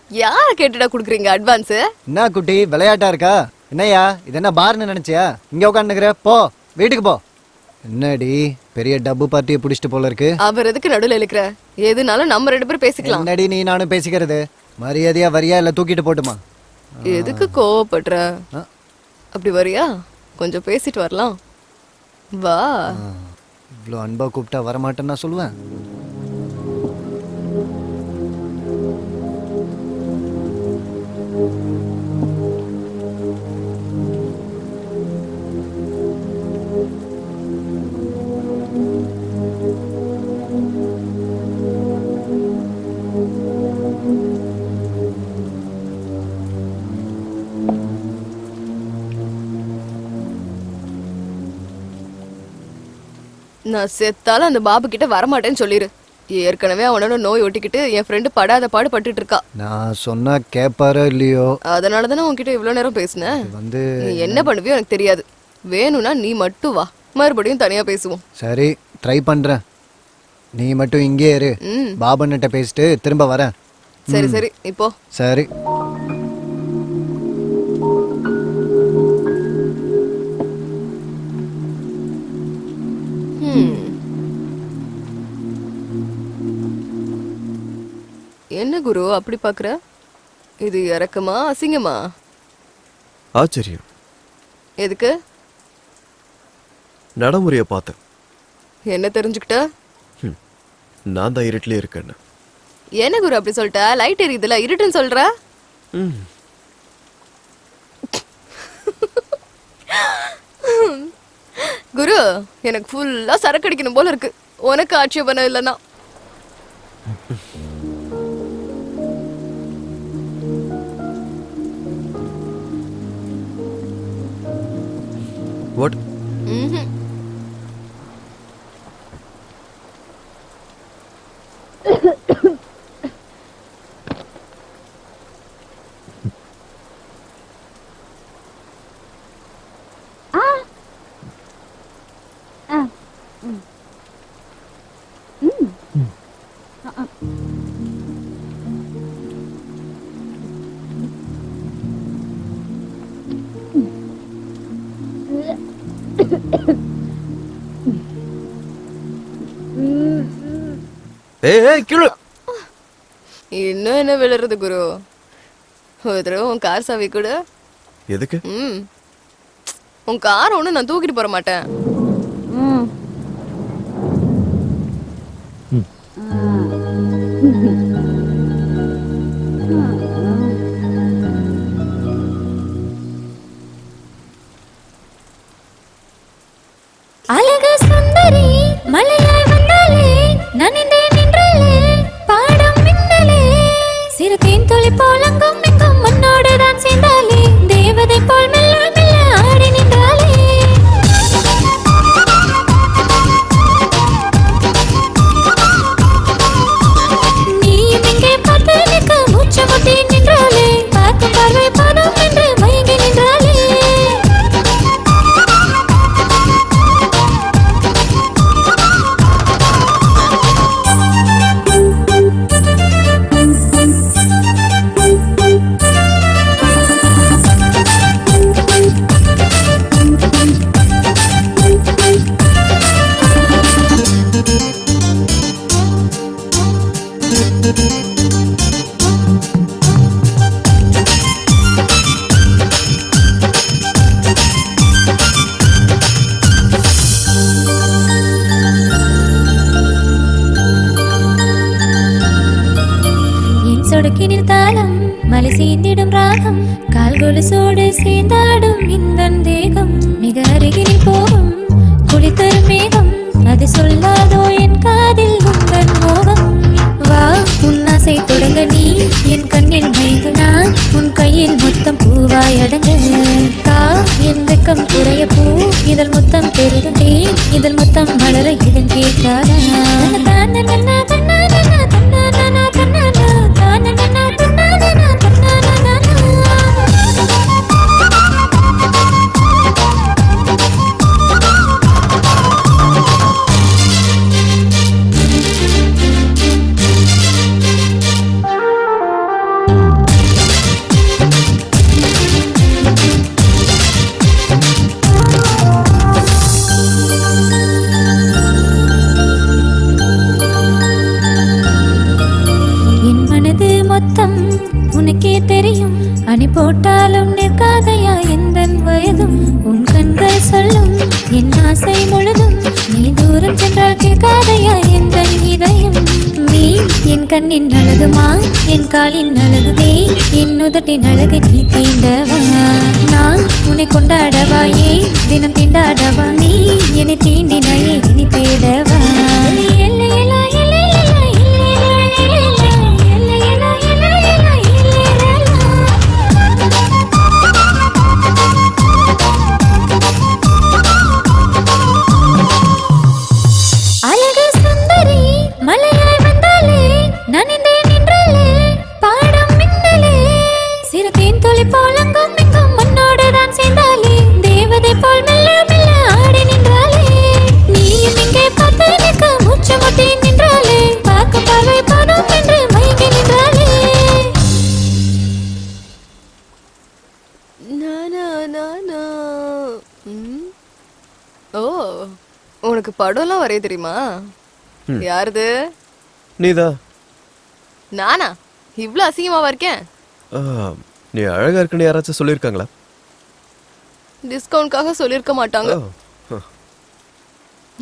யார கேட்டுடா குடுக்குறீங்க அட்வான்ஸ்? என்ன குட்டி, விளையாட்டா இருக்கா? என்னையா இது என்ன பார்னு நினைச்சியா? இங்க உட்காந்துக்கிற, போ வீட்டுக்கு போ. என்னடி பெரிய டப்பு பார்ட்டியை பிடிச்சிட்டு போல இருக்கு. அவர் எதுக்கு நடுவில் இருக்கிற? எதுனாலும் நம்ம 2 பேரும் பேசிக்கலாம். என்னடி நீ நானும் பேசிக்கிறது? மரியாதையா வரியா இல்ல தூக்கிட்டு போட்டுமா? எதுக்கு கோவப்படுற? அப்படி வரியா? கொஞ்சம் பேசிட்டு வரலாம், வா. இவ்வளோ அன்பா கூப்பிட்டா வரமாட்டேன்னு நான் சொல்லுவேன். நான் செத்தாலும் அந்த பாபு கிட்ட வரமாட்டேன்னு சொல்லிரு. ஏற்கனவே அவனோட நோய் ஒட்டிக்கிட்டு என் ஃப்ரெண்டு படாத பாடு பட்டுட்டு இருக்கா. நான் சொன்னா கேட்பாரோ இல்லையோ, அதனால தானே உன்கிட்ட இவ்வளோ நேரம் பேசினேன். நீ என்ன பண்ணுவியோ எனக்கு தெரியாது. வேணும்னா நீ மட்டும் வா, மறுபடியும் தனியா பேசுவோம். சரி ட்ரை பண்றேன். நீ மட்டும் இங்கே இரு, பாபன்கிட்ட பேசிட்டு திரும்ப வரேன். சரி சரி, இப்போ சரி. என்ன குரு அப்படி பாக்குற? இது இறக்கமா அசிங்கமா? ஆச்சரியம். எதுக்கு? நடைமுறையை பார்த்தேன். என்ன தெரிஞ்சுக்கிட்ட? நான் தான் இருட்டிலே இருக்கேன்னு. என்ன குரு அப்படி சொல்லிட்ட? லைட் எரியுதுல, இருட்டுன்னு சொல்ற? குரு, எனக்கு ஃபுல்லா சரக்கு அடிக்கணும் போல இருக்கு. உனக்கு ஆட்சேபணம் இல்லைன்னா. வாட்? ஏய் கீழே. இன்னும் என்ன விழுறது குரு? ஒரு தடவை உன் கார் சாவி கொடு. எதுக்கு? உன் கார் ஒண்ணு நான் தூக்கிட்டு போற மாட்டேன். அழக சுந்தரி மலையாய் வந்தாலே நனைந்தேன் நின்றாலே பாடம் மின்னலே சிறுதேன் துளி போலங்கும் எங்கும் மண்ணோடு தான் சேர்ந்தாலே தேவதை போல் மெல்ல மெல்ல ஆடி நின்றாலே நீயும் இங்கே பார்த்து நிற்க மூச்சு முட்டி நின்றாலே பார்க்கும் பார்வை போதும் என்று மயங்கி நின்றாலே சொடுக்கினில் தாளம் மலை சேர்ந்திடும் ராகம் கால்கொலுசோடு சேர்ந்தாடும் இந்த தேகம் மிக அருகினில் போகும் குளித்தரும் மேகம் அது சொல்லாதோ என் காதில் உங்கள் மோகம் வா உன்னாசை தொடங்க நீ என் கண்ணில் மயங்கு நான் உன் கையில் முத்தம் பூவாய் அடங்க கா என் வெக்கம் குறைய பூ இதழ் முத்தம் பெருகே இதழ் முத்தம் மலர இதன் கேட்காத உனக்கே தெரியும் அணி போட்டாலும் நிற்காதையா எந்த வயதும் உன் கண்கள் சொல்லும் என் ஆசை முழுதும் நீ தூரம் சென்றால் கேட்காதையா எந்த இதயம் நீ என் கண்ணின் அழகுமா என் காலின் அழகுமே என் உதட்டின் அழகு நீ தீண்டவா நான் உன்னை கொண்டாடவாயே தினம் தீண்டாடவா நீ என்னை தீண்டினாயே இனி தேடவா போல் மெல்ல மெல்ல ஆடி நின்றாலே உனக்கு படம்லாம் வரைய தெரியுமா? யாருது? நீதான். நானா? இவ்ளோ அசிங்கமாவா இருக்கேன்? நீ அழகா இருக்குன்னு யாராச்சும் சொல்லியிருக்காங்களா? டிஸ்கவுண்ட்காக சொல்லியிருக்க மாட்டாங்க.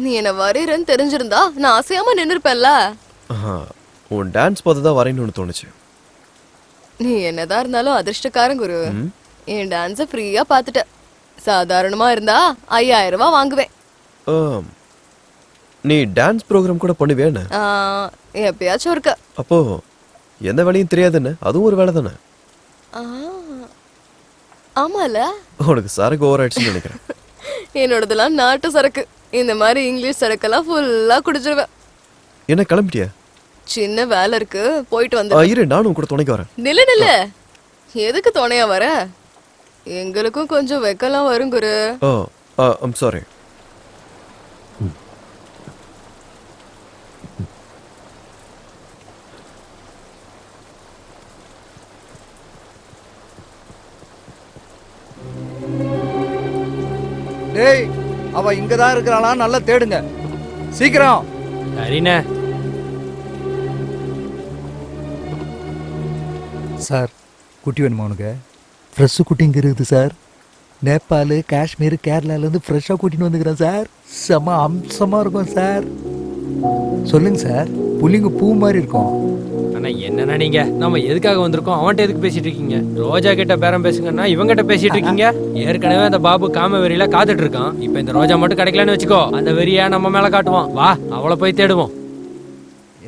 நீ என்ன வரையறன்னு தெரிஞ்சிருந்தா நான் அசையாம நின்னுருப்பேன்ல. உன் டான்ஸ் பார்த்து தான் வரையணும்னு தோணுச்சு. நீ என்னதான் இருந்தாலும் அதிர்ஷ்டக்காரன் குரு. என் டான்ஸ ஃப்ரீயா பாத்துட்ட. சாதாரணமா இருந்தா 5000 ரூபாய் வாங்குவேன். நீ டான்ஸ் ப்ரோக்ராம் கூட பண்ணுவேன்னு? எப்பயாச்சும் இருக்க. அப்போ எந்த வேலையும் தெரியாதுன்னு அதுவும் ஒரு வேலை தானே? ஆமால. உனக்கு சரக்கு ஓவர் ஆயிடுச்சுன்னு நினைக்கிறேன். என்னோடதெல்லாம் நாட்டு சரக்கு. இந்த மாதிரி இங்கிலீஷ் சரக்கெல்லாம் ஃபுல்லா குடிச்சிருவேன். என்ன கிளம்பிட்டியா? சின்ன வேலை இருக்கு, போயிட்டு வந்து. இரு, நானும் கூட துணைக்கு வரேன். நில்லு. எதுக்கு துணையா வர? எங்களுக்கும் கொஞ்சம் வெக்கலாம் வரும் குரு. I'm sorry. டேய், அவ இங்கதான் இருக்கிறாளா? நல்லா தேடுங்க சீக்கிரம். சரிண்ணே. சார், குட்டி வேணுமா உனக்கு? ஃப்ரெஷ்ஷு குட்டி இங்கே இருக்குது சார். நேபாள், காஷ்மீர், கேரளாலேருந்து ஃப்ரெஷ்ஷாக கூட்டின்னு வந்துக்கிறேன் சார். செம அம்சமாக இருக்கும் சார். சொல்லுங்க சார். புள்ளிங்க பூ மாதிரி இருக்கும். அண்ணா என்னண்ணா நீங்க? நம்ம எதுக்காக வந்திருக்கோம்? அவன்கிட்ட எதுக்கு பேசிட்டு இருக்கீங்க? ரோஜா கிட்ட பேரம் பேசுங்கன்னா இவங்கிட்ட பேசிட்டு இருக்கீங்க. ஏற்கனவே அந்த பாபு காம வெறியில காத்துட்டு இருக்கான். இப்ப இந்த ரோஜா மட்டும் கிடைக்கலன்னு வச்சுக்கோ, அந்த வெறியா நம்ம மேல காட்டுவான். வா, அவளை போய் தேடுவோம்.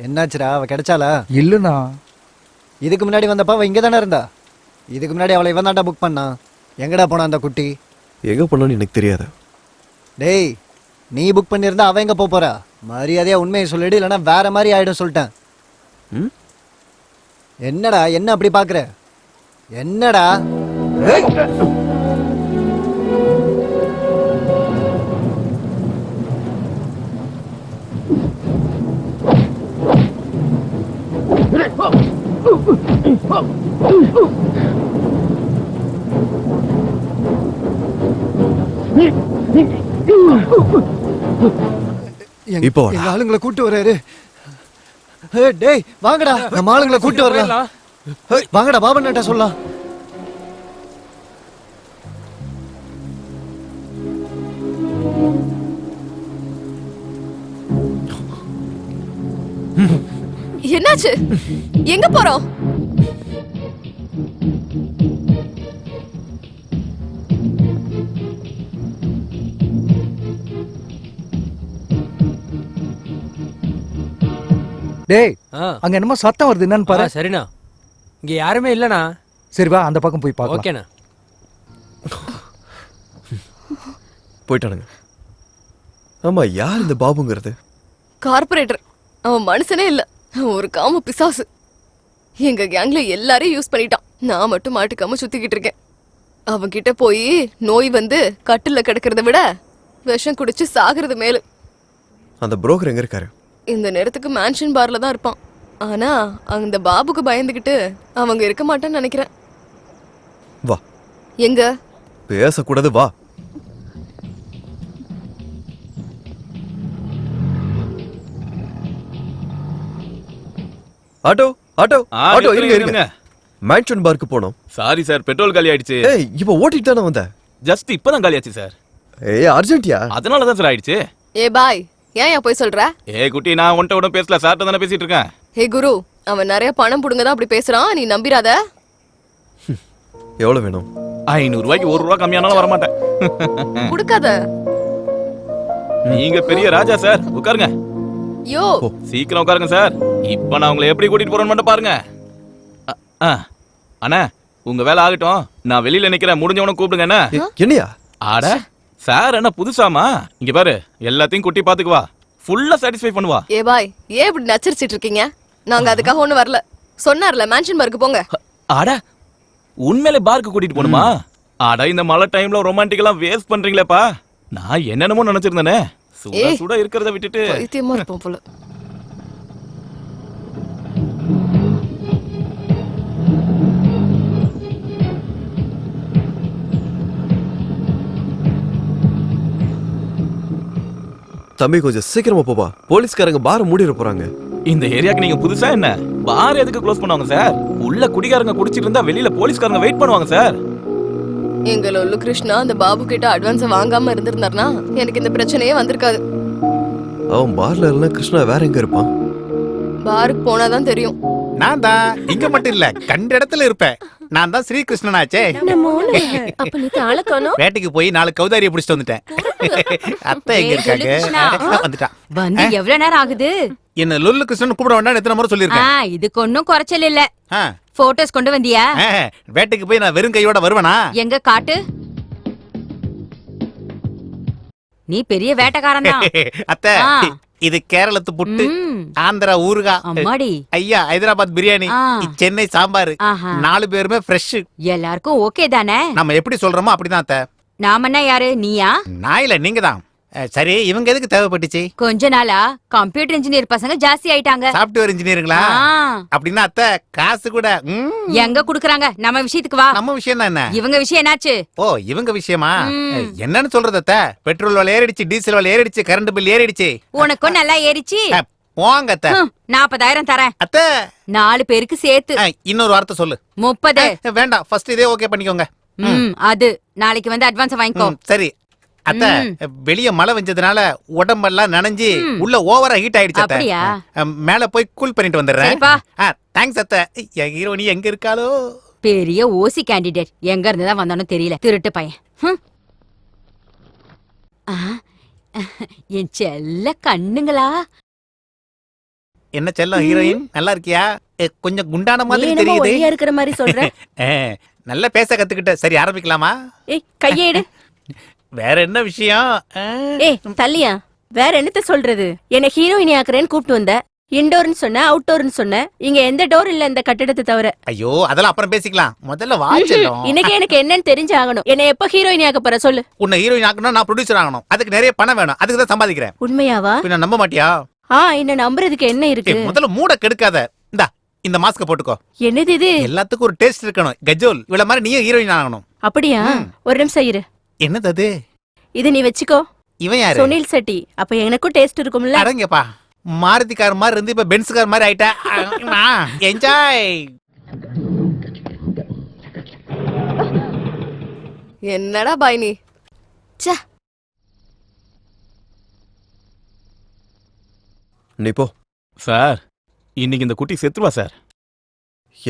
என்னாச்சுடா, அவ கிடைச்சாளா? இல்லைண்ணா. இதுக்கு முன்னாடி வந்தப்ப அவ இங்கே தானே இருந்தா. இதுக்கு முன்னாடி அவளை இவன் தாண்டா புக் பண்ணா. எங்கடா போனா அந்த குட்டி? எங்க போனான்னு எனக்கு தெரியாது. டேய், நீ புக் பண்ணியிருந்தா அவ எங்க போறா? மரியாதையா உண்மையை சொல்லிடு, இல்லைன்னா வேற மாதிரி ஆயிடும் சொல்லிட்டேன். என்னடா என்ன அப்படி பாக்குற? என்னடா? இப்போ எங்க ஆளுங்களை கூட்டு வர்றாரு. டேய் வாங்கடா, நம்ம ஆளுங்களை கூட்டு வரலாம். வாங்கடா, பாபண்ணா சொல்லலாம். என்னாச்சு? எங்க போறோம்? டேய், அங்க என்னமோ சத்தம் வருது, என்னன்னு பாரு. சரிண்ணா. இங்க யாருமே இல்லண்ணா. சரி வா, அந்த பக்கம் போய் பார்க்கலாம். ஓகேண்ணா. போயிட்டானுங்க. ஆமா, யார் இந்த பாபுங்கிறது? கார்பரேட்டர். அவன் மனுஷனே இல்ல, ஒரு காம பிசாசு. எங்க கேங்ல எல்லாரையும் யூஸ் பண்ணிட்டான். நான் மட்டும் மாட்டுக்காம சுத்திக்கிட்டு இருக்கேன். அவன் கிட்ட போய் நோய் வந்து கட்டில கிடக்கிறத விட விஷம் குடிச்சு சாகிறது மேலு. அந்த புரோக்கர் எங்க இருக்காரு? இந்த நேரத்துக்கு மேன்ஷன் பார்ல தான் இருப்பான். ஆனா அந்த பாபுக்கு பயந்துகிட்டு அவங்க இருக்க மாட்டான்னு நினைக்கிறேன். வா. எங்க? பேசக்கூடாது, வா. ஆட்டோ ஆட்டோ ஆட்டோ, இருங்க. மேன்ஷன் பார்க்கு போனோம். சாரி சார், பெட்ரோல் காலி ஆயிடுச்சு. ஏய், இப்போ ஓட்டிட்டு தானே வந்த? ஜஸ்ட் இப்பதான் காலி ஆச்சு சார். ஏய், அர்ஜென்ட்டியா? அதனால தான் சார் ஆயிடுச்சு. ஏ பாய், ஏன் போய் சொல்ற? ஏ குட்டி, நான் உன்ட்ட உடனே பேசல, சார்ட்ட தானே பேசிட்டு இருக்கேன். ஹே குரு, அவன் நிறைய பணம் புடுங்கதான் அப்படி பேசுறான், நீ நம்பிராத. எவ்வளவு வேணும்? 500 ரூபாய்க்கு 1 ரூபா கம்மியானாலும் வர மாட்டேன். குடுக்காத. நீங்க பெரிய ராஜா சார், உட்காருங்க. யோ, சீக்கிரம் உட்காருங்க சார். இப்ப நான் உங்களை எப்படி கூட்டிட்டு போறேன்னு மட்டும் பாருங்க. அண்ணா, உங்க வேலை ஆகட்டும், நான் வெளியில நிக்கிறேன், முடிஞ்சவன கூப்பிடுங்க. என்ன என்னையா? ஆட சார், என்ன புதுசாமா? இங்க பாரு, எல்லாத்தையும் குட்டி பாத்துக்குவா, ஃபுல்லா சாட்டிஸ்ஃபை பண்ணுவா. ஏ பாய், ஏன் இப்படி நச்சரிச்சிட்டு இருக்கீங்க? நாங்க அதுக்காக ஒண்ணு வரல. சொன்னார்ல, மேன்ஷன் பார்க்கு போங்க. ஆட, உண்மையிலே பார்க்கு கூட்டிட்டு போணுமா? ஆட, இந்த மழை டைம்ல ரொமான்டிக்கெல்லாம் வேஸ்ட் பண்றீங்களேப்பா. நான் என்னென்னமோ நினைச்சிருந்தேனே. சுட சுட இருக்கிறத விட்டுட்டு பைத்தியமா இருப்போம் போல. தம்பி கொஞ்சம் சீக்கிரமா போப்பா, போலீஸ்காரங்க பார மூடிட போறாங்க. இந்த ஏரியாக்கு நீங்க புதுசா என்ன? பார் எதுக்கு க்ளோஸ் பண்ணுவாங்க சார்? உள்ள குடிகாரங்க குடிச்சிட்டு இருந்தா வெளியில போலீஸ்காரங்க வெயிட் பண்ணுவாங்க சார். எங்க லொல்லு கிருஷ்ணா அந்த பாபு கிட்ட அட்வான்ஸ் வாங்காம இருந்திருந்தாருனா எனக்கு இந்த பிரச்சனையே வந்திருக்காது. அவன் பார்ல இல்ல, கிருஷ்ணா வேற எங்க இருப்பான்? பாருக்கு போனாதான் தெரியும். நான் தான் இங்க மட்டும் இல்ல, கண்ட இடத்துல இருப்பேன். நான் தான் ஸ்ரீகிருஷ்ணனாச்சே. அப்ப நீ தாளக்கானோ வேட்டைக்கு போய் 4 கௌதாரியை பிடிச்சிட்டு வந்துட்டேன். அத்தை எங்க இருக்காங்க? வந்துட்டான். வந்து எவ்வளவு நேரம் ஆகுது? என்ன லொல்லு கிருஷ்ணன் கூப்பிட வேண்டாம் எத்தனை முறை சொல்லிருக்கேன். இதுக்கு ஒன்னும் குறைச்சல் இல்ல. போட்டோஸ் கொண்டு வந்தியா? வேட்டைக்கு போய் நான் வெறும் கையோட வருவேனா? எங்க காட்டு. நீ பெரிய வேட்டைக்காரன் தான். அத்தை இது கேரளத்து புட்டு, ஆந்திரா ஊறுகா, அம்மாடி ஐயா ஹைதராபாத் பிரியாணி, சென்னை சாம்பார். 4 பேருமே ஃப்ரெஷ். எல்லாருக்கும் ஓகே தானே? நம்ம எப்படி சொல்றோமோ அப்படிதான் அத்தை. நாமன்னா யாரு? நீயா? நான் இல்ல, நீங்க தான். சரி, இவங்க எதுக்கு தேவைப்பட்டுச்சு? கொஞ்ச நாளா கம்ப்யூட்டர் இன்ஜினியர் பசங்க ஜாஸ்தி ஆயிட்டாங்க. சாஃப்ட்வேர் இன்ஜினியருங்களா? அப்படின்னா அத்தை காசு கூட எங்க குடுக்குறாங்க? நம்ம விஷயத்துக்கு வா. நம்ம விஷயம் தான் என்ன? இவங்க விஷயம் என்னாச்சு? ஓ, இவங்க விஷயமா? என்னன்னு சொல்றது அத்தை? பெட்ரோல் விலை ஏறிடுச்சு, டீசல் விலை ஏறிடுச்சு, கரண்ட் பில் ஏறிடுச்சு. உனக்கும் நல்லா ஏறிச்சு. போங்க அத்தை. 40,000 தரேன் அத்தை. 4 பேருக்கு சேர்த்து. இன்னொரு வார்த்தை சொல்லு. 30. வேண்டாம், ஃபர்ஸ்ட் இதே ஓகே பண்ணிக்கோங்க. அது நாளைக்கு வந்து அட்வான்ஸ் வாங்கிக்கோ. சரி அத்தை, வெளிய மழை வெஞ்சதுனால உடம்பெல்லாம் நனைஞ்சு உள்ள ஓவரா ஹீட் ஆயிடுச்சு அத்தை. மேல போய் கூல் பண்ணிட்டு வந்துடுறேன். தேங்க்ஸ் அத்தை. என் ஹீரோனி எங்க இருக்காளோ? பெரிய ஓசி கேண்டிடேட். எங்க இருந்து தான் வந்தானோ தெரியல, திருட்டு பையன். என் செல்ல கண்ணுங்களா. என்ன செல்லம் ஹீரோயின், நல்லா இருக்கியா? கொஞ்சம் குண்டான மாதிரி தெரியுது. ஒல்லியா இருக்கிற மாதிரி சொல்ற. நல்லா பேச கத்துக்கிட்ட. சரி ஆரம்பிக்கலாமா? கையேடு. வேற என்ன விஷயம்? தள்ளியா, வேற என்னத்த சொல்றது? என்ன ஹீரோயினி ஆக்குறேன்னு கூப்பிட்டு வந்த. இன்டோர்னு சொன்ன, அவுட்டோர்னு சொன்ன. இங்க எந்த டோர் இல்ல இந்த கட்டிடத்தை தவிர. ஐயோ, அதெல்லாம் அப்புறம் பேசிக்கலாம். முதல்ல வாச்சலாம். இன்னைக்கு எனக்கு என்னன்னு தெரிஞ்சு ஆகணும். என்ன எப்ப ஹீரோயினி ஆக்க போற சொல்லு. உன்னை ஹீரோயின் ஆக்கணும், நான் ப்ரொடியூசர் ஆகணும். அதுக்கு நிறைய பணம் வேணும். அதுக்கு தான் சம்பாதிக்கிறேன். உண்மையாவா? பின்ன நம்ப மாட்டியா? என்ன நம்புறதுக்கு என்ன இருக்கு? முதல்ல மூட கெடுக்காத. இந்தா இந்த மாஸ்க போட்டுக்கோ. என்னது இது? எல்லாத்துக்கும் ஒரு டேஸ்ட் இருக்கணும். கஜோல் இவள மாதிரி நீயும் ஹீரோயின் ஆகணும். அப்படியா? ஒரு நிமிஷம் இரு. என்னது அது? இது நீ வச்சுக்கோ. இவன் யாரு? சுனில் செட்டி. அப்ப எனக்கும் டேஸ்ட் இருக்கும்ல. அடங்கப்பா, மாருதி கார் மாதிரி இருந்து இப்ப பென்ஸ் கார் மாதிரி ஆயிட்டா. என்ஜாய். என்னடா பாய் நீ? நீ போ. சார், இன்னைக்கு இந்த குட்டி செத்துருவா சார்.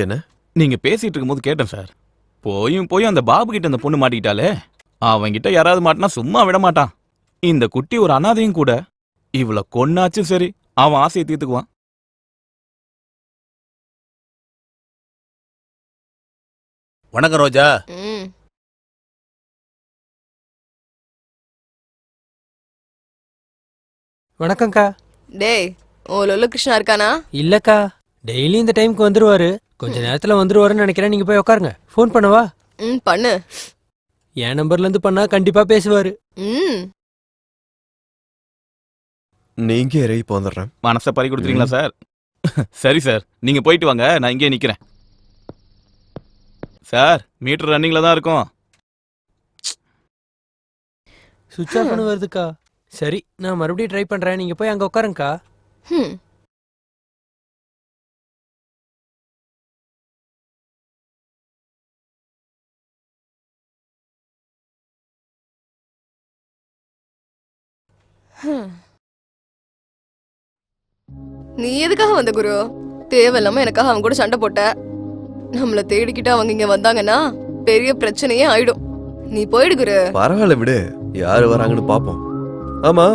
என்ன? நீங்க பேசிட்டு இருக்கும்போது கேட்டேன் சார். போயும் அந்த பாபு கிட்ட அந்த பொண்ணு மாட்டிக்கிட்டாலே, அவன்கிட்ட யாராவது மாட்டினா சும்மா விட மாட்டான். இந்த குட்டி ஒரு அனாதையும் கூட. இவளை கொன்னாச்சும் சரி, அவன் ஆசையை தீர்த்துக்குவான். வணக்கம் ரோஜா. வணக்கம்க்கா. டேய், ஓ லொல்லு கிருஷ்ணா இருக்கானா? இல்லக்கா, டெய்லி இந்த டைம்க்கு வந்துருவாரு. கொஞ்ச நேரத்துல வந்துருவாருன்னு நினைக்கிறேன். நீங்க போய் உட்காருங்க. ஃபோன் பண்ணவா? பண்ணு. என் நம்பர்ல இருந்து பண்ணா கண்டிப்பா பேசுவாரு. நீங்க இறங்கி போந்துடுறேன். மனசை பறி கொடுத்துறீங்களா சார்? சரி சார், நீங்க போயிட்டு வாங்க, நான் இங்கே நிக்கிறேன். சார், மீட்டர் ரன்னிங்ல தான் இருக்கும். சுவிட்ச் ஆஃப் பண்ண வருதுக்கா. சரி, நான் மறுபடியும் ட்ரை பண்றேன். நீங்க போய் அங்க உட்காருங்கக்கா. நீ எதுக்காக வந்த குரு? தேவையில்லாம எனக்காக அவங்க கூட சண்டை போட்ட. நம்மள தேடிக்கிட்டு அவங்க இங்க வந்தாங்கன்னா பெரிய பிரச்சனையே ஆயிடும். நீ போயிடு குரு. பரவாயில்ல விடு, யாரு வராங்கன்னு பாப்போம். ஆமா,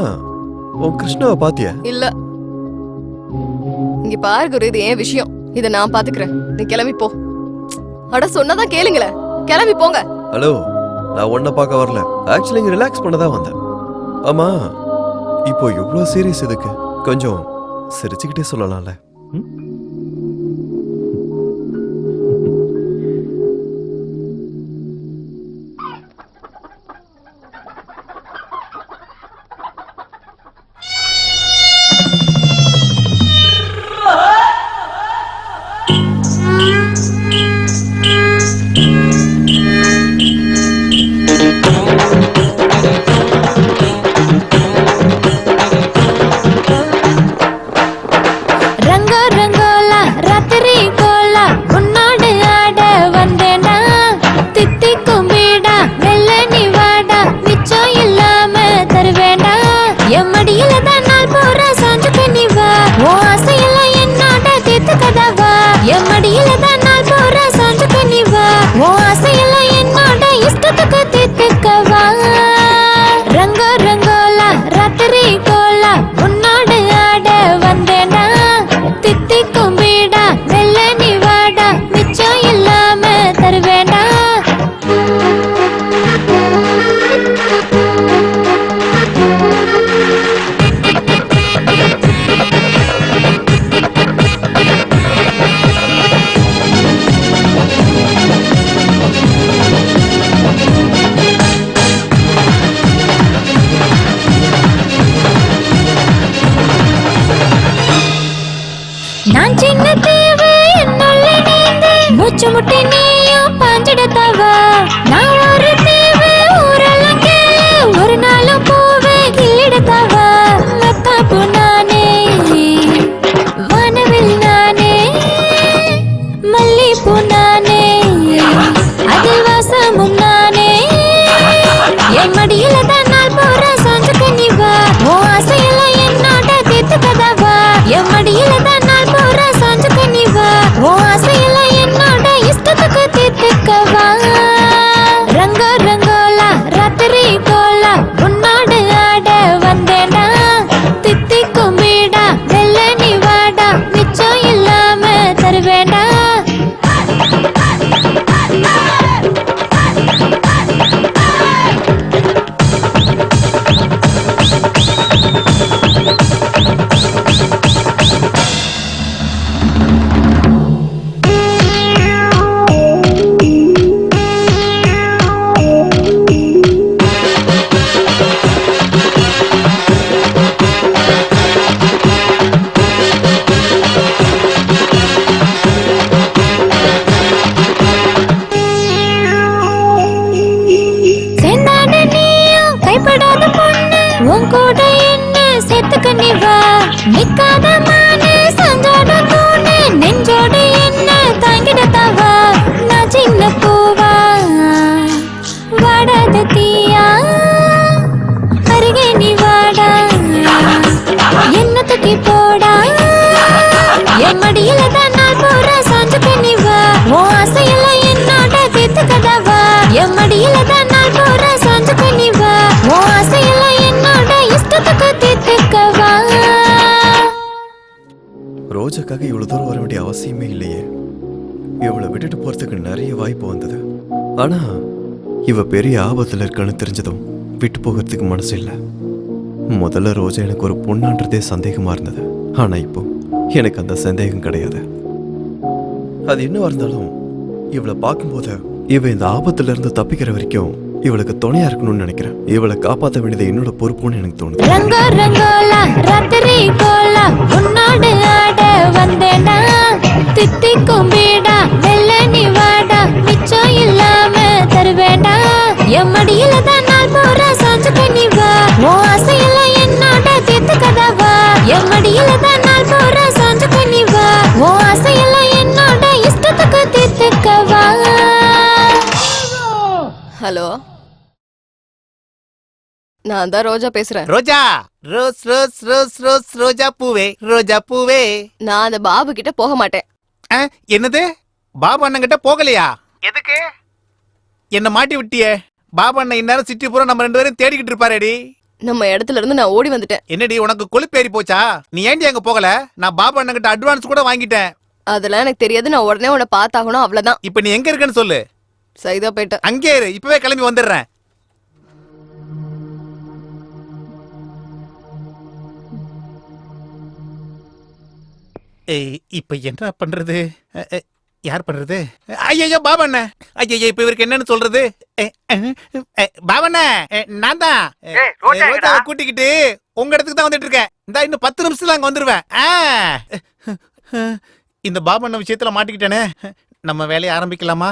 உன் கிருஷ்ணாவை பாத்தியா? இல்ல. இங்க பாரு குரு, இது ஏன் விஷயம். இத நான் பாத்துக்கிறேன். நீ கிளம்பி போ. அட சொன்னதான் கேளுங்களே, கிளம்பி போங்க. ஹலோ, நான் உன்னை பார்க்க வரல. ஆக்சுவலி இங்க ரிலாக்ஸ் பண்ணதான் வந்தேன். ஆமா, இப்போ இவ்வளவு சீரியஸ் எதுக்கு? கொஞ்சம் சிரிச்சுக்கிட்டே சொல்லலாம்ல. நான் சின்ன தேவை என்னுள்ள நீந்து மூச்சு முட்டி நீயும் பாஞ்சிடத்தவா நான் ஒரு தேவை ஊரெல்லாம் கேளு ஒரு நாளும் பூவை கிள்ளிடத்தவா மத்தாப்பு நானே வானவில் நானே மல்லிப்பூ நானே அதில் வாசமும் நானே என் மடியில தான் நாள் போற சாஞ்சு கனிவா உன் ஆசையெல்லாம் என்னோட தீர்த்து கதவா என் மடியில தான் நாள் போற சாஞ்சு கனிவா உன் ஆசையெல்லாம் என்னோட இஷ்டத்துக்கு தீர்த்துக்கவா ரங்கோ ரங்கோலா ராத்திரி கோலா உன்னோடு ஆட வந்தேனா தித்தி கும்பிடா வெள்ள நீ வாடா மிச்சம் இல்லாம தருவேண்டா கைப்படாத பொண்ணு உன் கூட என்ன சேர்த்துக்க நீ வா நிக்காத மானு சஞ்சோட தூணு நெஞ்சோட என்ன தாங்கிட தவா நான் சின்ன பூவா வாடாத தீயா அருகே நீ வாடா என்ன தூக்கி போடா என் மடியில தான் நாள் போற சாஞ்சுக்க நீ வா உன் ஆசையெல்லாம் என்னோட தீர்த்து கதவா என் மடியில தான் நாள் போற சாஞ்சுக்க நீ வா உன் ஆசையெல்லாம் என்னோட இஷ்டத்துக்கு தீர்த்துக்கவா ரோஜாக்காக இவ்வளவு தூரம் வர வேண்டிய அவசியமே இல்லையே. இவளை விட்டுட்டு போறதுக்கு நிறைய வாய்ப்பு வந்தது. ஆனா இவ பெரிய ஆபத்துல இருக்கான்னு தெரிஞ்சதும் விட்டு போகிறதுக்கு மனசு இல்லை. முதல்ல ரோஜா எனக்கு ஒரு பொண்ணான்றதே சந்தேகமா இருந்தது. ஆனா இப்போ எனக்கு அந்த சந்தேகம் கிடையாது. அது என்னவா இருந்தாலும் இவளை பார்க்கும்போது இவ இந்த ஆபத்துல இருந்து தப்பிக்கிற வரைக்கும் இவளுக்கு துணையா இருக்கணும்னு நினைக்கிறேன். இவளை காப்பாற்ற வேண்டியது என்னோட பொறுப்புன்னு எனக்கு தோணுது. ரங்கோ ரங்கோலா ராத்திரி கோலா உன்னோடு ஆட வந்தேனா தித்தி கும்பிடா வெள்ள நீ வாடா மிச்சம் இல்லாம தருவேண்டா என் மடியில தான் நாள் போற சாஞ்சுக்க நீ வா உன் ஆசையெல்லாம் என்னோட தீர்த்து கதவா என் மடியில தான் நாள் போற சாஞ்சுக்க நீ வா உன் ஆசையெல்லாம் என்னோட இஷ்டத்துக்கு தீர்த்துக்கவா. ஹலோ, நான் தான் ரோஜா பேசுறேன். ரோஜா, ரோஸ் ரோஸ் ரோஸ் ரோஸ் ரோஜா பூவே, ரோஜா பூவே. நான் அந்த பாபு கிட்ட போக மாட்டேன். என்னது? பாபு அண்ணன் கிட்ட போகலையா? எதுக்கு? என்ன மாட்டி விட்டியே? பாபு அண்ணன் இந்நேரம் சிட்டி பூரா நம்ம 2 பேரும் தேடிக்கிட்டு இருப்பாரேடி. நம்ம இடத்துல இருந்து நான் ஓடி வந்துட்டேன். என்னடி உனக்கு கொழுப்பேறி போச்சா? நீ ஏன்டி அங்க போகல? நான் பாபு அண்ணன் கிட்ட அட்வான்ஸ் கூட வாங்கிட்டேன். அதெல்லாம் எனக்கு தெரியாது. நான் உடனே உன்னை பார்த்தாகணும், அவ்வளவுதான். இப்ப நீ எங்க இருக்கன்னு சொல்லு. சைதா போயிட்ட. அங்கே இரு, இப்பவே கிளம்பி வந்துடுறேன். இப்ப என்ன பண்றது? யார் பண்றது? ஐயோ பாபண்ண, ஐயோ இப்ப இவருக்கு என்னன்னு சொல்றது? பாபண்ண, நான் தான் ரோஜாவை கூட்டிக்கிட்டு உங்க இடத்துக்கு தான் வந்துட்டு இருக்கேன். இந்த இன்னும் 10 நிமிஷத்துல அங்க வந்துருவேன். இந்த பாபண்ண விஷயத்துல மாட்டிக்கிட்டேனே. நம்ம வேலையை ஆரம்பிக்கலாமா?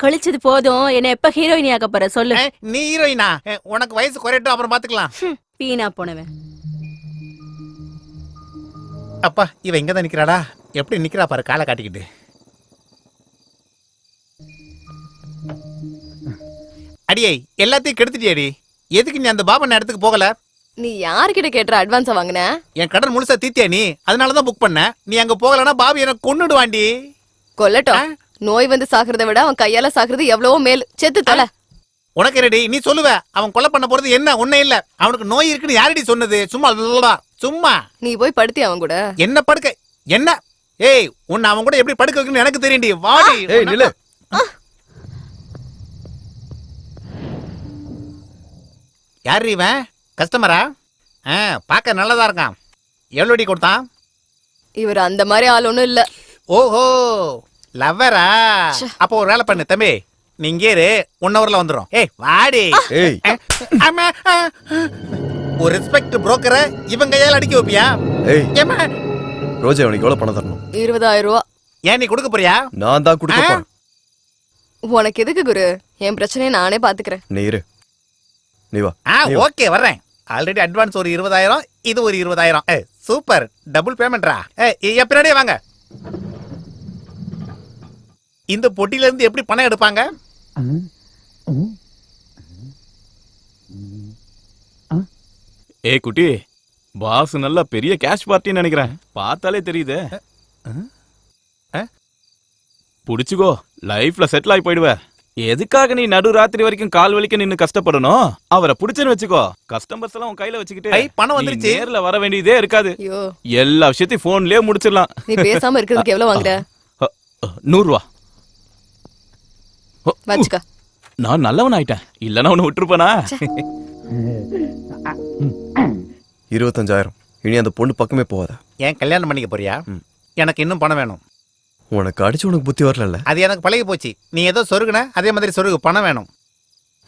கழிச்சது போதும். என்ன எப்ப ஹீரோயினி ஆக்க போற சொல்லு. நீ ஹீரோயினா? உனக்கு வயசு குறையட்டும், அப்புறம் பாத்துக்கலாம். வீணா போனவன். அப்பா, இவ இங்கதான் நிக்கிறாடா. எப்படி நிக்கிறா பாரு, காலை காட்டிக்கிட்டு. அடியே, எல்லாத்தையும் கெடுத்துட்டியடி. எதுக்கு நீ அந்த பாபன் இடத்துக்கு போகல? நீ யார்கிட்ட கேட்டுற அட்வான்ஸா வாங்கின? என் கடன் முழுசா தீத்தியா நீ? அதனாலதான் புக் பண்ண. நீ அங்க போகலன்னா பாபு எனக்கு கொன்னுடுவாண்டி. கொல்லட்டும். நோய் வந்து சாகிறத விட அவன் கையால சாகிறது எவ்வளவோ மேல். செத்து தல. உனக்கு ரெடி? நீ சொல்லுவ அவன் கொலை பண்ண போறது என்ன? ஒண்ணே இல்ல. அவனுக்கு நோய் இருக்குன்னு யாரடி சொன்னது? சும்மா சும்மா. நீ போய் படுத்தி அவன் கூட. என்ன படுக்க? என்ன? ஏய், உன்னை அவன் கூட எப்படி படுக்க வைக்கணும்னு எனக்கு தெரியும்டி. வாடி. ஏய் நில்லு. யாரு இவன்? கஸ்டமரா? பார்க்க நல்லதா இருக்கான். எவ்வளோடி கொடுத்தான்? இவர் அந்த மாதிரி ஆள் ஒண்ணும் இல்ல. ஓஹோ, லவ்வரா? அப்போ ஒரு வேலை பண்ணு தம்பி, நீ இங்கே இரு, 1 ஹவர்ல வந்துடும். ஏய் வாடி. ஒரு ரெஸ்பெக்ட் புரோக்கரை இவன் கையால் அடிக்க வைப்பியா? ரோஜா உனக்கு எவ்வளவு பணம் தரணும்? 20,000 ரூபா. ஏன் நீ கொடுக்க போறியா? நான் தான் கொடுக்க போறேன். உனக்கு எதுக்கு குரு? என் பிரச்சனையை நானே பாத்துக்கிறேன். நீ இரு, நீ வா. ஓகே வர்றேன். ஆல்ரெடி அட்வான்ஸ் ஒரு 20,000, இது ஒரு 20,000. Super, double பேமெண்ட்ரா. என் பின்னாடியே வாங்க. இந்த பொட்டில இருந்து எப்படி பணம் எடுப்பாங்க? ஏய் குட்டி, பாஸ் நல்ல பெரிய கேஷ் பார்ட்டின்னு நினைக்கிறேன். பார்த்தாலே தெரியுதே. புடிச்சுக்கோ, லைஃப்ல செட்டில் ஆகி போயிடுவ. எதுக்காக நீ நடு ராத்திரி வரைக்கும் கால் வலிக்க நின்னு கஷ்டப்படணும்? அவரை புடிச்சுன்னு வச்சுக்கோ, கஸ்டமர்ஸ் எல்லாம் உன் கையில வச்சுக்கிட்டு பணம் வந்துருச்சு, நேர்ல வர வேண்டியதே இருக்காது. எல்லா விஷயத்தையும் போன்லயே முடிச்சிடலாம். நீ பேசாம இருக்கிறதுக்கு எவ்வளவு வாங்குற? 100 ரூபா. வச்சுக்க. நான் நல்லவன் ஆயிட்டேன், இல்லன்னா உன்னை விட்டுருப்பனா? 25,000. இனி அந்த பொண்ணு பக்கமே போகாத. ஏன் கல்யாணம் பண்ணிக்க போறியா? எனக்கு இன்னும் பணம் வேணும். உனக்கு அடிச்சு உனக்கு புத்தி வரல. அது எனக்கு பழகி போச்சு. நீ ஏதோ சொருகுன அதே மாதிரி சொருகு. பணம் வேணும்.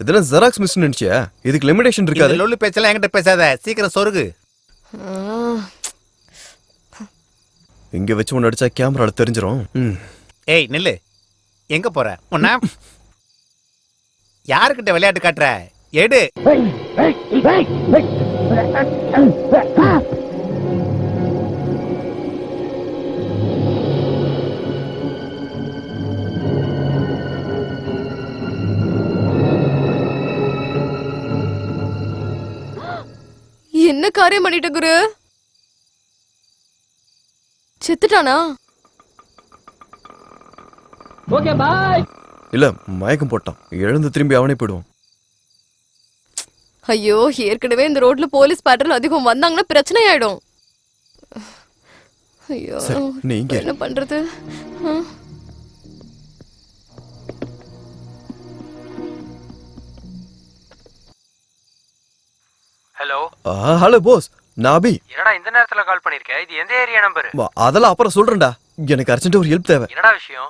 இதெல்லாம் ஜெராக்ஸ் மிஷின் நினைச்சியா? இதுக்கு லிமிடேஷன் இருக்காது. லொல்லு பேச்செல்லாம் என்கிட்ட பேசாத, சீக்கிரம் சொருகு. இங்க வச்சு ஒன்னு அடிச்சா கேமரால தெரிஞ்சிரும். ஏய் நில்லு, எங்க போற? உன்ன யாருக்கிட்ட விளையாட்டு காட்டுற? எடு. என்ன காரியம் பண்ணிட்ட குரு? செத்துட்டானா? Okay bye. இல்ல, மயக்கம் போட்டான். எழுந்து திரும்பி அவனே போயிடுவான். ஐயோ, ஏற்கனவே இந்த ரோட்ல போலீஸ் பேட்ரோல் அதிகம், வந்தாங்கன்னா பிரச்சனை ஆயிடும். ஐயோ, நீங்க என்ன பண்றது? ஹலோ. ஹலோ போஸ், நான் அபி. என்னடா இந்த நேரத்துல கால் பண்ணிருக்க? இது எந்த ஏரியா நம்பர்? அதெல்லாம் அப்புறம் சொல்றேன்டா. எனக்கு அர்ஜென்ட்டா ஒரு ஹெல்ப் தேவை. என்னடா விஷயம்?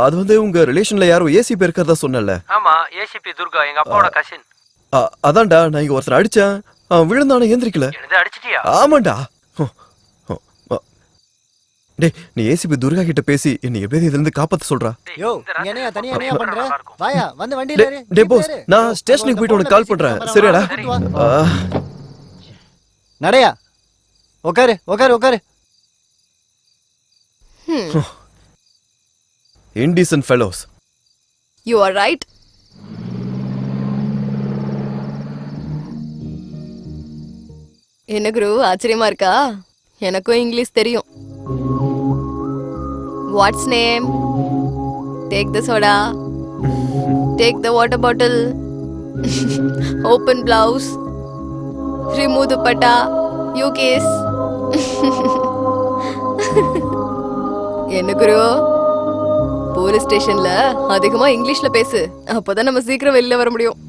அது வந்து உங்க ரிலேஷன்ல யாரோ ஏசிபி இருக்கிறதா சொன்னல. ஆமா, ஏசிபி துர்கா, எங்க அப்பாவோட கசின். அதான்டா, நான் இங்க ஒருத்தர் அடிச்சேன். விழுந்தானே எந்திரிக்கல. என்னது அடிச்சிட்டியா? ஆமாண்டா. டேய், நீ ஏசிபி துர்கா கிட்ட பேசி என்ன எப்படியாவது இதுல இருந்து காப்பாத்த சொல்றா. யோ, என்னையா தனியா என்னையா பண்ற? வாயா, வந்து வண்டியில ஏறு. டேய் போஸ், நான் ஸ்டேஷனுக்கு போயிட்டு உனக்கு கால் பண்றேன். சரியாடா? நடையா, உட்காரு உட்காரு உட்காரு. Indecent fellows. You are right. என்ன குரு, ஆச்சரியமா இருக்கா? எனக்கும் இங்கிலீஷ் தெரியும். What's name? Take the soda. Take the water bottle. Open blouse. Remove dupatta. You kiss. என்ன குரு, போலீஸ் ஸ்டேஷன்ல அதிகமா இங்கிலீஷ்ல பேசு, அப்பதான் நம்ம சீக்கிரம் வெளியில வர முடியும்.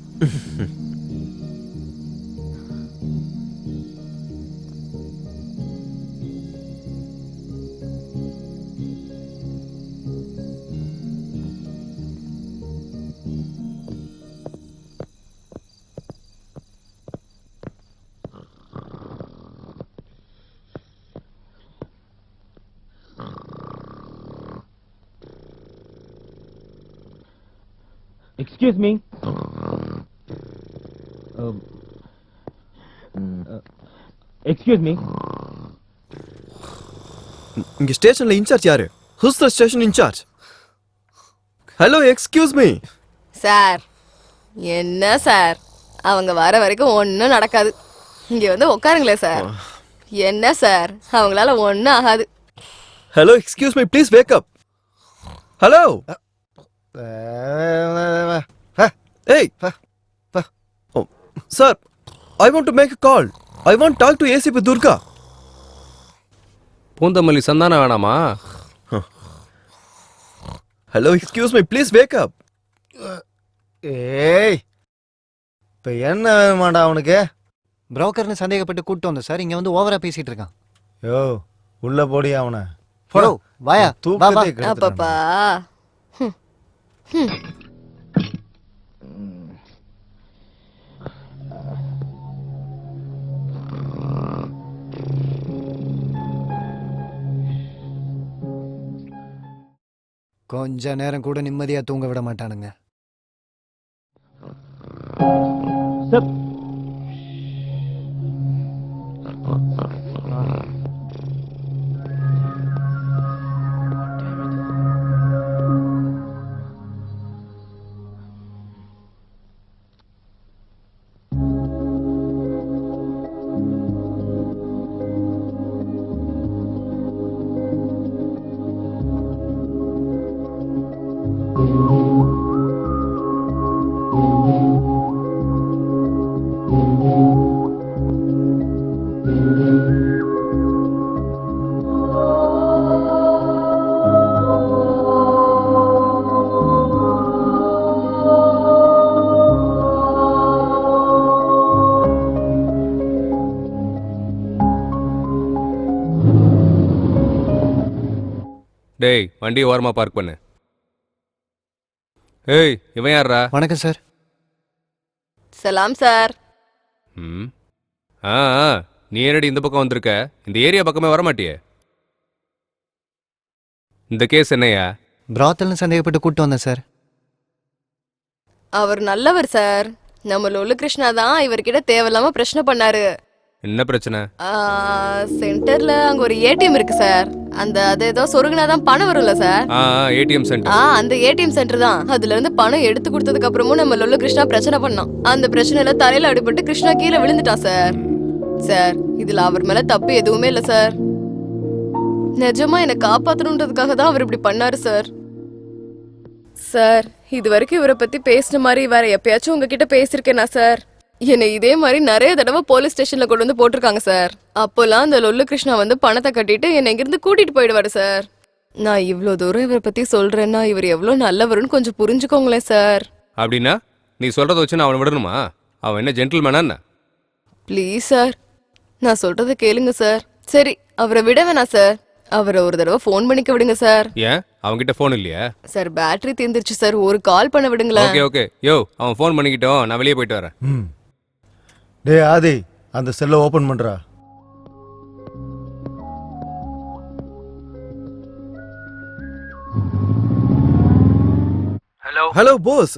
Excuse me. Excuse me. இங்க ஸ்டேஷன்ல இன்சார்ஜ் யாரு? Who's the station in charge? Hello, excuse me. Sir, என்ன சார், அவங்க வர வரைக்கும் ஒன்னும் நடக்காது. இங்க வந்து உட்காருங்களே சார். என்ன சார், அவங்களால ஒன்னும் ஆகாது. Hello, excuse me, please wake up. Hello. Hey. Oh, sir, I want to make a call. I want to talk to ACP Durga. Poonamallee சந்தானா வேணாமா? Hello, excuse me, please wake up. ஏய், இப்போ என்ன வேணுமாடா அவனுக்கு? புரோக்கர்னு சந்தேகப்பட்டு கூப்பிட்டு வந்தோம் சார். இங்க வந்து ஓவரா பேசிட்டு இருக்கான். யோ, உள்ள போடி அவனை. யோ, வாயா, வா வா. அப்பப்பா. கொஞ்ச நேரம் கூட நிம்மதியா தூங்க விட மாட்டானுங்க. டேய் வண்டி ஓரமா பார்க் பண்ணு. ஏய் இவன் யாரா? வணக்கம் சார். சலாம் சார். ம் ஆ நீ என்னடி இந்த பக்கம் வந்திருக்க? இந்த ஏரியா பக்கமே வரமாட்டியே. இந்த கேஸ் என்னையா? பிராத்தல்னு சந்தேகப்பட்டு கூட்டு வந்தேன் சார். அவர் நல்லவர் சார். நம்ம லொல்லு கிருஷ்ணா தான் இவர்கிட்ட தேவையில்லாம பிரச்சனை பண்ணாரு. என்ன பிரச்சனை? சென்டர்ல அங்க ஒரு ஏடிஎம் இருக்கு சார். அது ஏதோ சொருகுனாதான் பணம் வரும்ல சார். ATM centre. அந்த ஏடிஎம் சென்டர் தான். அதுல இருந்து பணம் எடுத்து கொடுத்ததுக்கு அப்புறமும் நம்ம லொல்லு கிருஷ்ணா பிரச்சனை பண்ணோம். அந்த பிரச்சனையில தலையில அடிபட்டு கிருஷ்ணா கீழே விழுந்துட்டான் சார். சார் இதுல அவர் மேல தப்பு எதுவுமே இல்ல சார். நிஜமா என்ன காப்பாத்தணுன்றதுக்காக தான் அவர் இப்படி பண்ணாரு சார். சார் இது வரைக்கும் இவரை பத்தி பேசின மாதிரி வேற எப்பயாச்சும் உங்ககிட்ட பேசிருக்கேனா சார்? என்னை இதே மாதிரி நிறைய தடவை போலீஸ் ஸ்டேஷன்ல கொண்டு வந்து போட்டிருக்காங்க சார். அப்போல்லாம் அந்த லொல்லு கிருஷ்ணா வந்து பணத்தை கட்டிட்டு என்னை இங்கிருந்து கூட்டிட்டு போயிடுவாரு சார். நான் இவ்வளோ தூரம் இவரை பத்தி சொல்றேன்னா இவர் எவ்வளவு நல்லவருன்னு கொஞ்சம் புரிஞ்சுக்கோங்களேன் சார். அப்படின்னா நீ சொல்றத வச்சு நான் அவனை விடணுமா? அவன் என்ன ஜென்டில்மேனா என்ன? ப்ளீஸ் சார் நான் சொல்றதை கேளுங்க சார். சரி அவரை விட வேணாம் சார். அவரை ஒரு தடவை ஃபோன் பண்ணிக்க விடுங்க சார். ஏன் அவன்கிட்ட ஃபோன் இல்லையா? சார் பேட்டரி தீர்ந்துருச்சு சார். ஒரு கால் பண்ண விடுங்களேன். ஓகே ஓகே யோ அவன் ஃபோன் பண்ணிக்கிட்டோம். நான் வெளியே போயிட்டு வரேன். டேய் ஆதி அந்த செல்லை ஓபன் பண்றா. ஹலோ ஹலோ போஸ்,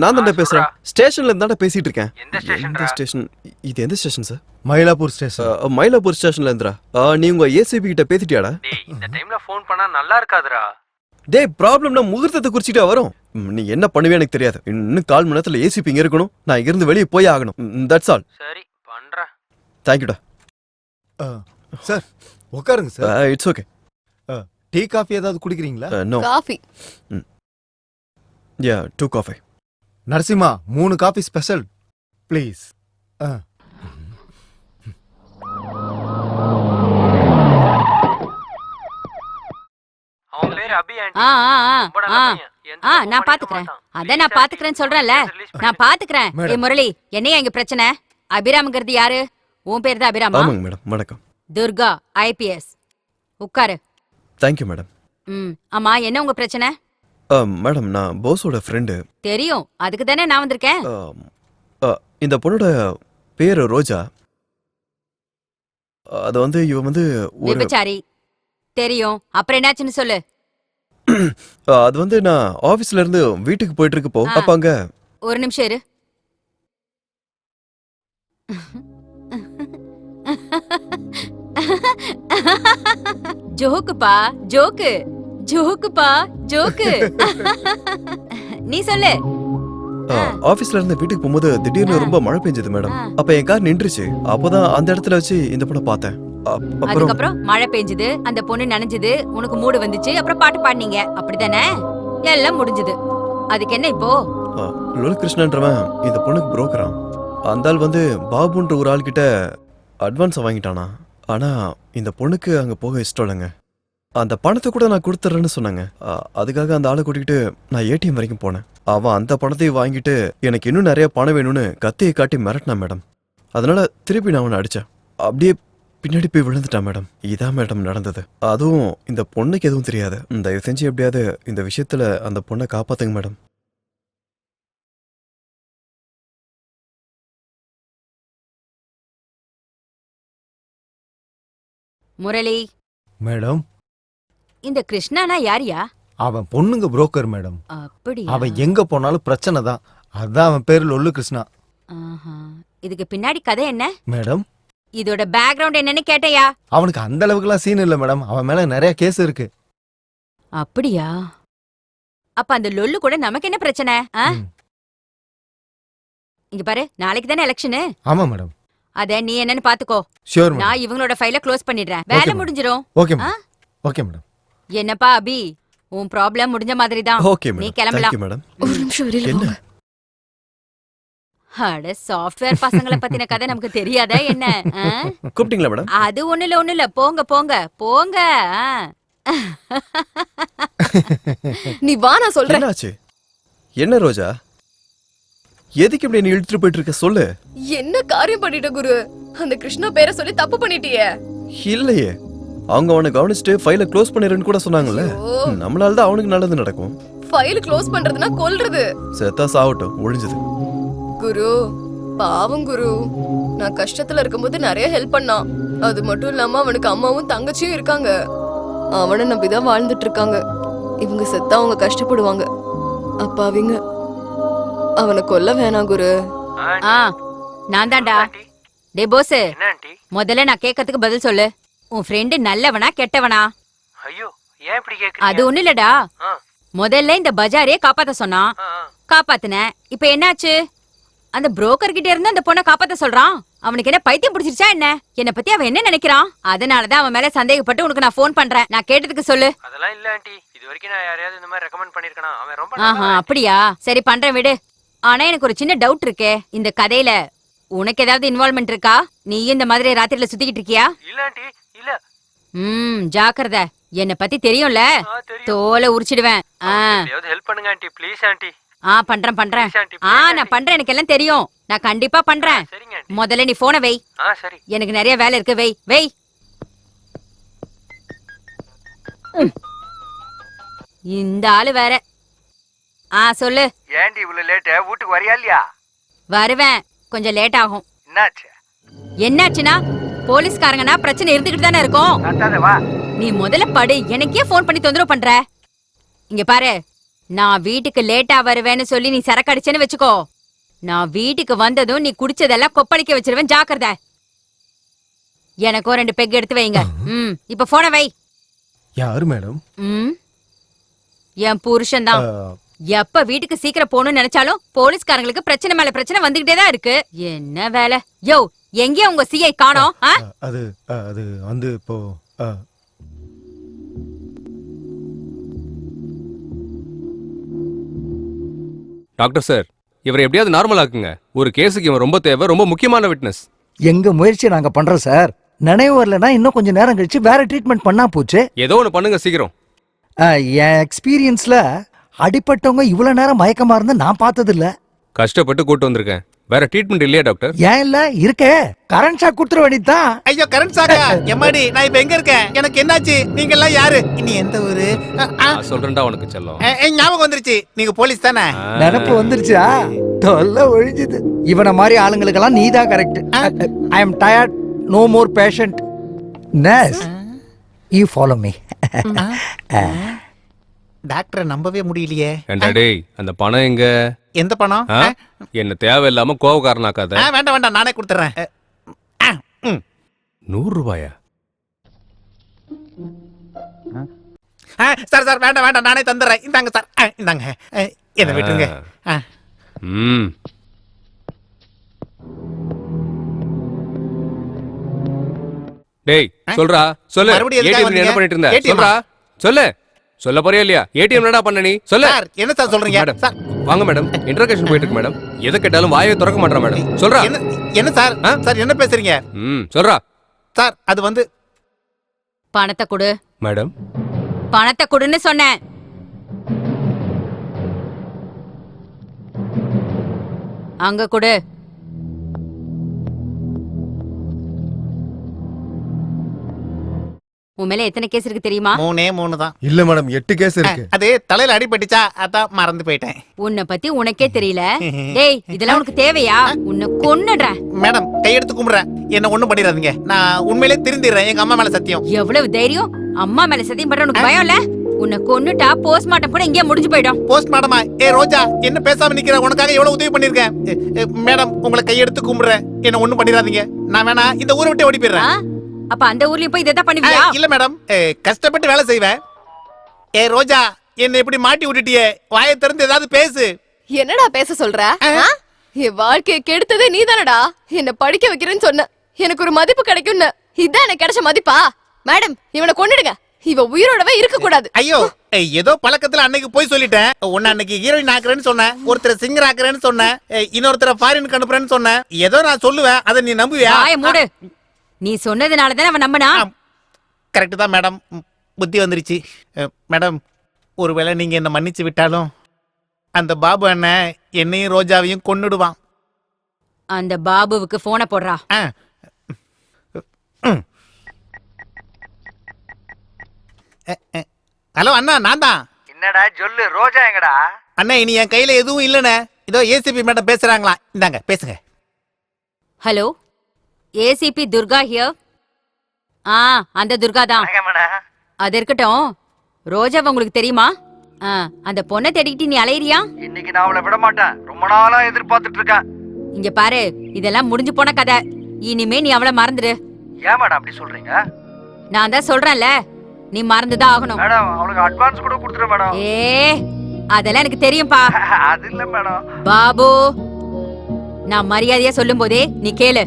நான் தான் பேசுறேன். ஸ்டேஷன்ல இருந்தா பேசிட்டு இருக்கேன். எந்த ஸ்டேஷன்? இது எந்த station sir? Mylapore station. Mylapore ஸ்டேஷன்ல இருந்துடா. நீ உங்க ஏசிபி கிட்ட பேசிட்டியாடா? இந்த டைம்ல ஃபோன் பண்ணா நல்லா இருக்காதுடா. டேய் ப்ராப்ளம்னா முகூர்த்தத்தை குறிச்சிட்டா வரும். நீ என்ன பண்ணுவே எனக்கு தெரியாது. இன்னும் 4 மணி நேரத்துல ஏசிபி இங்க இருக்கணும். நான் இங்க இருந்து வெளியே போய் ஆகணும். That's all. சரி பண்றேன். தேங்க்யூடா. சார் உட்காருங்க sir. It's okay. Tea coffee ஏதாவது குடிக்கிறீங்களா? No. Coffee. Yeah 2 coffee. Narasimha 3 coffee special please. அவன் பேரு அபி ஆண்டி. நான் பாத்துக்கிறேன். அத நான் பாத்துக்கிறேன்னு சொல்றேன்ல. நான் பாத்துக்கிறேன். ஏ முரளி என்னையா இங்க பிரச்சனை? அபிராம்ங்கிறது யாரு? உன் பேர் தான் அபிராமா? ஆமாங்க மேடம். வணக்கம். துர்கா ஐபிஎஸ். உட்காரு. Thank you madam. ஆமா என்ன உங்க பிரச்சனை? மேடம் நான் போஸோட ஃப்ரெண்டு. தெரியும், அதுக்கு தானே நான் வந்திருக்கேன். இந்த பொண்ணோட பேரு ரோஜா. அது வந்து இவ வந்து ஒரு விபச்சாரி. தெரியும், அப்புறம் என்னாச்சுன்னு சொல்லு. அது வந்து நான் ஆபீஸ்ல இருந்து வீட்டுக்கு போயிட்டு இருக்கப்போ அப்ப அங்க ஒரு நிமிஷம் இரு. ஜோக்குப்பா ஜோக்கு. ஜோக்குப்பா ஜோக்கு. நீ சொல்லு. ஆபீஸ்ல இருந்து வீட்டுக்கு போகும்போது திடீர்னு ரொம்ப மழை பெஞ்சது மேடம். அப்ப என் கார் நின்றுச்சு. அப்போதான் அந்த இடத்துல வச்சு இந்த பொண்ணை பார்த்தேன். அதுக்கப்புறம் மழை பெஞ்சது, அந்த பொண்ணு நனைஞ்சது, உனக்கு மூடு வந்துச்சு, அப்புறம் பாட்டு பாடினீங்க, அப்படிதானே? எல்லாம் முடிஞ்சது. அதுக்கு என்ன இப்போ? லோல் கிருஷ்ணன்றவன் இந்த பொண்ணுக்கு புரோக்கரான். அந்த ஆள் வந்து பாபுன்ற ஒரு ஆள் கிட்ட அட்வான்ஸ் வாங்கிட்டானா. ஆனா இந்த பொண்ணுக்கு அங்க போக இஷ்டம் இல்லைங்க. அந்த பணத்தை கூட நான் கொடுத்துட்றேன்னு சொன்னாங்க. அதுக்காக அந்த ஆளை கூட்டிகிட்டு நான் ஏடிஎம் வரைக்கும் போனேன். அவன் அந்த பணத்தையும் வாங்கிட்டு எனக்கு இன்னும் நிறைய பணம் வேணும்னு கத்தியை காட்டி மிரட்டினான் மேடம். அதனால திருப்பி நான் அவனை அடித்தேன். அப்படியே பின்னாடி போய் விழுந்துட்டான் மேடம். இதான் மேடம் நடந்தது. அதுவும் இந்த பொண்ணுக்கு எதுவும் தெரியாது. தயவு செஞ்சு எப்படியாவது இந்த விஷயத்துல அந்த பொண்ணை காப்பாத்துங்க மேடம். முரளி மேடம், இந்த கிருஷ்ணானா யாரியா? அவன் பொண்ணுங்க புரோக்கர் மேடம். அப்படியா? அவன் எங்க போனாலும் பிரச்சனை தான். அதான் அவன் பேரு லொல்லு கிருஷ்ணா. ஆஹா. இதுக்கு பின்னாடி கதை என்ன? மேடம் இதோட பேக்ரவுண்ட் என்னன்னு கேட்டையா? அவனுக்கு அந்த அளவுக்குலாம் சீன் இல்லை மேடம். அவன் மேல நிறைய கேஸ் இருக்கு. அப்படியா? அப்ப அந்த லொல்லு கூட நமக்கு என்ன பிரச்சனை? இங்க பாரு, நாளைக்கு தானே எலெக்ஷனு. ஆமா மேடம். அத நீ என்னன்னு பாத்துக்கோ. Sure madam. நான் இவங்களோட ஃபைல க்ளோஸ் பண்ணிடுறேன். வேலை முடிஞ்சிரும். Okay madam. Okay madam. என்னப்பா அபி, உன் ப்ராப்ளம் முடிஞ்ச மாதிரி தான். ஓகே நீ மேடம். கிளம்பலாம். Thank you madam. ஒரு நிமிஷம் வெளியில என்ன? வாங்க. அட சாஃப்ட்வேர் பசங்கள பத்தின கதை நமக்கு தெரியாதா என்ன? கூப்பிட்டீங்களா மேடம்? அது ஒண்ணு இல்ல போங்க போங்க போங்க. நீ வா, நான் சொல்றேன். என்னாச்சு? என்ன ரோஜா, எதுக்கு இப்படி நீ இழுத்துட்டு போயிட்டு இருக்க? சொல்லு. என்ன காரியம் பண்ணிட்ட குரு? அந்த கிருஷ்ணா பேரை சொல்லி தப்பு பண்ணிட்டியே. இல்லையே, அவங்க அவனை கவனிச்சுட்டு ஃபைலை க்ளோஸ் பண்ணிடுன்னு கூட சொன்னாங்கல்ல. நம்மளால தான் அவனுக்கு நல்லது நடக்கும். ஃபைல் க்ளோஸ் பண்றதுனா கொல்றது. செத்தா சாவட்டும், ஒழிஞ்சது. குரு பாவம் குரு, நான் கஷ்டத்துல இருக்கும்போது நிறைய ஹெல்ப் பண்ணான். அது மட்டும் இல்லாம அவனுக்கு அம்மாவும் தங்கச்சியும் இருக்காங்க. அவனை நம்பிதான் வாழ்ந்துட்டு இருக்காங்க. இவங்க செத்தா அவங்க கஷ்டப்படுவாங்க. அப்பாவிங்க, அவனை கொல்ல வேணாம் குரு. நான் தான்டா. டே போஸ், முதல்ல நான் கேட்கறதுக்கு பதில் சொல்லு. உன் ஃப்ரெண்டு நல்லவனா கெட்டவனா? ஐயோ, ஏன் இப்படி கேக்குறீங்க? அது ஒண்ணு இல்லடா. முதல்ல இந்த பஜாரையே காப்பாத்த சொன்னான், காப்பாத்துன. இப்ப என்னாச்சு? அந்த புரோக்கர் கிட்ட இருந்து அந்த பொண்ணை காப்பாத்த சொல்றான். அவனுக்கு என்ன பைத்தியம் பிடிச்சிருச்சா என்ன? என்ன பத்தி அவன் என்ன நினைக்கிறான்? அதனாலதான் அவன் மேல சந்தேகப்பட்டு உனக்கு நான் போன் பண்றேன். நான் கேட்டதுக்கு சொல்லு. அதெல்லாம் இல்ல ஆண்டி, இது வரைக்கும் நான் யாரையாவது இந்த மாதிரி ரெக்கமெண்ட் பண்ணிருக்கேனா? அவன் ரொம்ப அப்படியா? சரி பண்றேன் விடு. ஆனா எனக்கு ஒரு சின்ன டவுட் இருக்கே. இந்த கதையில உனக்கு ஏதாவது இன்வால்வ்மெண்ட் இருக்கா? நீ இந்த மாதிரி ராத்திரில சுத்திக்கிட்டு இருக்கியா? இல்ல ஆண்டி, இல்ல. ஜாக்கிரதை. என்ன பத்தி தெரியும்ல, தோலை உரிச்சிடுவேன். ஹெல்ப் பண்ணுங்க ஆண்டி, ப்ளீஸ் ஆண்டி. பண்றேன். நான் பண்றேன், எனக்கு எல்லாம் தெரியும். நான் கண்டிப்பா பண்றேன். முதல்ல நீ போன வை. சரி. எனக்கு நிறைய வேலை இருக்கு. வை. இந்த ஆளு வேற. சொல்லு. ஏண்டி இவ்வளவு லேட்? வீட்டுக்கு வரியா இல்லையா? வருவேன், கொஞ்சம் லேட் ஆகும். என்னாச்சு? என்னாச்சுன்னா போலீஸ்காரங்கன்னா பிரச்சனை இருந்துகிட்டு தானே இருக்கும். நீ முதல்ல படு, எனக்கே போன் பண்ணி தொந்தரவு பண்ற. இங்க பாரு, நான் வீட்டுக்கு லேட்டா வருவேன்னு சொல்லி நீ சரக்கு அடிச்சேன்னு வச்சுக்கோ, நான் வீட்டுக்கு வந்ததும் நீ குடிச்சதெல்லாம் கொப்பளிக்க வச்சிருவேன். ஜாக்கிரதை. எனக்கும் 2 பெக் எடுத்து வைங்க. இப்ப போன வை. யாரு மேடம்? என் புருஷன் தான். எப்ப வீட்டுக்கு சீக்கிரம் போகணும்னு நினைச்சாலும் போலீஸ்காரங்களுக்கு பிரச்சனை மேல பிரச்சனை வந்துகிட்டே தான் இருக்கு. என்ன வேலை? யோ, எங்கே உங்க சிஐ காணோம்? அது வந்து இப்போ டாக்டர் சார், இவரை எப்படியாவது நார்மல் ஆக்குங்க. ஒரு கேஸுக்கு இவன் ரொம்ப தேவை, ரொம்ப முக்கியமான விட்னஸ். எங்க முயற்சி நாங்க பண்றோம் சார். நினைவு வரலன்னா இன்னும் கொஞ்சம் நேரம் கழிச்சு வேற ட்ரீட்மெண்ட் பண்ணா போச்சு. ஏதோ ஒன்று பண்ணுங்க சீக்கிரம். என் எக்ஸ்பீரியன்ஸ்ல அடிப்பட்டவங்க இவ்வளவு நேரம் மயக்கமா இருந்தா நான் பார்த்தது இல்ல. கஷ்டப்பட்டு கூட்டு வந்திருக்கேன். வேற ட்ரீட்மெண்ட் இல்லையா டாக்டர்? ஏன் இல்ல, இருக்கே. கரண்ட் ஷாக் கொடுத்துற வேண்டியதுதான். ஐயோ, கரண்ட் ஷாக்கா? எம்மாடி, நான் இப்ப எங்க இருக்கேன்? எனக்கு என்னாச்சு? நீங்க எல்லாம் யாரு? நீ எந்த ஊரு? சொல்றேன்டா உனக்கு செல்லம். ஞாபகம் வந்துருச்சு, நீங்க போலீஸ் தானே? நினப்பு வந்துருச்சா? தொல்லை ஒழிஞ்சுது. இவனை மாதிரி ஆளுங்களுக்கெல்லாம் நீதான் correct. I am tired, no more patient. Nurse, you follow me. டாக்டரை நம்பவே முடியலையே. ஏண்டா டேய், அந்த பணம் எங்க? எந்த பணம்? என்ன தேவையில்லாம கோவக்காரனாக்காத. வேண்டாம், நானே கொடுத்துறேன். 100 ரூபாயா? சார் வேண்டாம், நானே தந்துடுறேன். இந்தாங்க சார், இந்தாங்க. என்ன விட்டுருங்க. டேய் சொல்றா, சொல்லு. மறுபடியும் ஏடிஎம் என்ன பண்ணிட்டு இருந்த? சொல்றா, சொல்லு. சொல்ல போறியா இல்லையா? ஏடிஎம் என்னடா பண்ண நீ? சொல்லு. என்ன சார் சொல்றீங்க? வாங்க மேடம், இன்டர்கேஷன் போயிட்டு இருக்கு மேடம். எதை கேட்டாலும் வாயை திறக்க மாட்டேன் மேடம். சொல்றா. என்ன சார்? சார் என்ன பேசுறீங்க? சொல்றா. சார் அது வந்து பணத்தை கொடு மேடம். பணத்தை கொடுன்னு சொன்னேன். அங்க கொடு. உன் மேல எத்தனை கேஸ் இருக்கு தெரியுமா? 3 தான். இல்ல மேடம், 8 கேஸ் இருக்கு. அது தலையில அடிபட்டுச்சா, அதான் மறந்து போயிட்டேன். உன்னை பத்தி உனக்கே தெரியல. டேய், இதெல்லாம் உனக்கு தேவையா? உன்னை கொன்னுடுறேன். மேடம், கையெடுத்து கும்பிடுறேன், என்ன ஒண்ணும் பண்ணிடாதீங்க. நான் உண்மையிலே திருந்திடுறேன், எங்க அம்மா மேல சத்தியம். எவ்வளவு தைரியம்! அம்மா மேல சத்தியம் பண்ற உனக்கு பயம் இல்ல? உன்னை கொன்னுட்டா போஸ்ட்மார்ட்டம் கூட இங்கே முடிஞ்சு போயிடும். போஸ்ட்மார்ட்டமா? ரோஜா, என்ன பேசாம நிக்கிற? உனக்காக எவ்வளவு உதவி பண்ணிருக்கேன். மேடம், உங்களை கையெடுத்து கும்பிடுறேன், என்ன ஒண்ணும் பண்ணிடாதீங்க. நான் வேணா இந்த ஊரை விட்டு ஓடி போயிடுறேன். அப்ப அந்த ஊர்லயும் போய் இதை பண்ணுவியா? இல்ல மேடம், கஷ்டப்பட்டு வேலை செய்வேன். ரோஜா, என்ன இப்படி மாட்டி விட்டுட்டியே, வாயை திறந்து ஏதாவது பேசு. என்னடா பேச சொல்ற? என் வாழ்க்கையை கெடுத்ததே நீ தானடா. என்ன படிக்க வைக்கிறேன்னு சொன்ன, எனக்கு ஒரு மதிப்பு கிடைக்கும்னு. இதான் எனக்கு கிடைச்ச மதிப்பா? மேடம், இவனை கொன்னுடுங்க. இவ உயிரோடவே இருக்க கூடாது. ஐயோ, ஏதோ பழக்கத்துல அன்னைக்கு போய் சொல்லிட்டேன். உன்ன அன்னைக்கு ஹீரோயின் ஆக்குறேன்னு சொன்னேன், ஒருத்தர் சிங்கர் ஆக்குறேன்னு சொன்னேன், இன்னொருத்தர ஃபாரினுக்கு அனுப்புறேன்னு சொன்னேன். ஏதோ நான் சொல்லுவேன், அதை நீ நம்புவியா? மூடு. நீ சொன்னதுனால தானே அவன் நம்பினா. கரெக்ட் தான் மேடம், புத்தி வந்துருச்சு. மேடம், ஒருவேளை நீங்க என்ன மன்னிச்சு விட்டாலும் அந்த பாபு அண்ணன் என்னையும் ரோஜாவையும் கொன்னுடுவான். அந்த பாபுவுக்கு போனை போடுறா. ஹலோ அண்ணா, நான் தான். என்னடா சொல்லு, ரோஜா எங்கடா? அண்ணா, இனி என் கையில எதுவும் இல்லண்ணே. இதோ ஏசிபி மேடம் பேசுறாங்களா, இந்தாங்க பேசுங்க. Hello, ACP Durga here. அந்த துர்கா தான். அது இருக்கட்டும், ரோஜாவை உங்களுக்கு தெரியுமா? அந்த பொண்ணை தேடிக்கிட்டு நீ அலையிறியா? இன்னைக்கு நான் அவளை விட மாட்டேன், ரொம்ப நாளா எதிர்பார்த்துட்டு இருக்கேன். இங்க பாரு, இதெல்லாம் முடிஞ்சு போன கதை. இனிமே நீ அவளை மறந்துடு. ஏன் மேடம் அப்படி சொல்றீங்க? நான் தான் சொல்றேன்ல, நீ மறந்துதான் ஆகணும். மேடம், அவளுக்கு அட்வான்ஸ் கூட கொடுத்துறேன் மேடம். அதெல்லாம் எனக்கு தெரியும்பா. அது இல்ல மேடம். பாபு, நான் மரியாதையா சொல்லும் போதே நீ கேளு.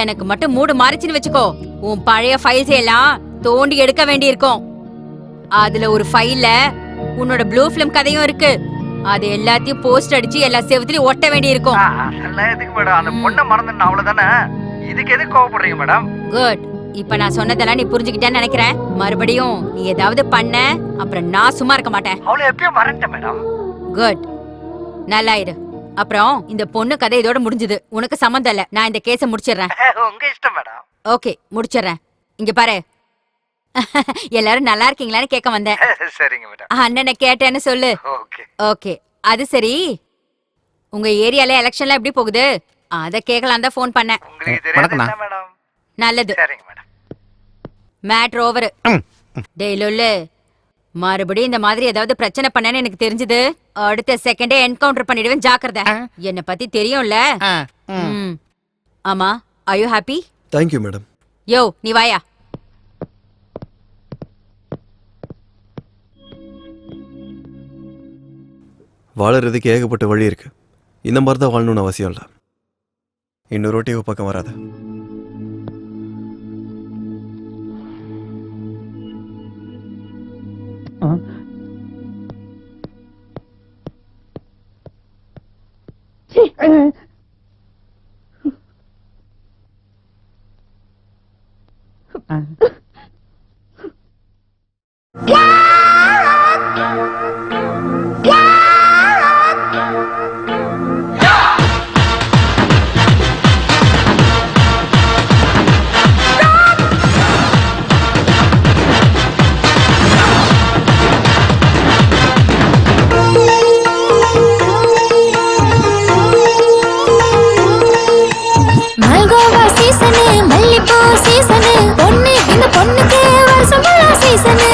எனக்கு மட்டும் மூடு மாறிச்சுன்னு வச்சுக்கோ, உன் பழைய ஃபைல்ஸ் எல்லாம் தோண்டி எடுக்க வேண்டி இருக்கும். அதுல ஒரு ஃபைல்ல உன்னோட ப்ளூ ஃபிலிம் கதையும் இருக்கு. அது எல்லாத்தையும் போஸ்ட் அடிச்சு எல்லா செவத்துலயும் ஒட்ட வேண்டி இருக்கும். அதெல்லாம் எதுக்கு மேடம்? அந்த பொண்ணை மறந்துட்டேன், அவ்வளவுதானே. இதுக்கு எதுக்கு கோவப்படுறீங்க மேடம்? குட். இப்ப நான் சொன்னதெல்லாம் நீ புரிஞ்சுக்கிட்டேன்னு நினைக்கிறேன். மறுபடியும் நீ ஏதாவது பண்ண, அப்புறம் நான் சும்மா இருக்க மாட்டேன். அவளை எப்பயும் மறந்துட்டேன் மேடம். குட், நல்லா இரு. அப்புறம் இந்த பொண்ணு கதை இதோட முடிஞ்சது. உனக்கு சம்மந்தம் இல்ல. நான் இந்த கேஸை முடிச்சிடுறேன். உங்க இஷ்டம் மேடம். ஓகே, முடிச்சிடுறேன். இங்க பாரு, எல்லாரும் நல்லா இருக்கீங்களான்னு கேட்க வந்தேன். சரிங்க மேடம். அண்ணனை கேட்டேன்னு சொல்லு. Okay okay. அது சரி, உங்க ஏரியால எலெக்ஷன்லாம் எப்படி போகுது? அத கேட்கலாம் தான் ஃபோன் பண்ணேன். மேடம். நல்லது. சரிங்க மேடம். Matter over. டேய் லொல்லு, மறுபடியும் இந்த மாதிரி ஏதாவது பிரச்சனை பண்ணேன்னு எனக்கு தெரிஞ்சது, அடுத்த செகண்டே என்கவுண்டர் பண்ணிடுவேன். ஜாக்கிரதை. என்ன பத்தி தெரியும்ல. ஆமா, are you happy? Thank you madam. Yo, நீ வாயா. வாழறதுக்கு ஏகப்பட்ட வழி இருக்கு. இந்த மாதிரி தான் வாழணும்னு அவசியம் இல்லை. இன்னொரு ரோட்டியை பக்கம் வராத. மல்கோவா சீசனு, மல்லிப்பூ சீசனு, பொண்ணு இந்த பொண்ணுக்கு வருஷம் ஃபுல்லா சீசனு.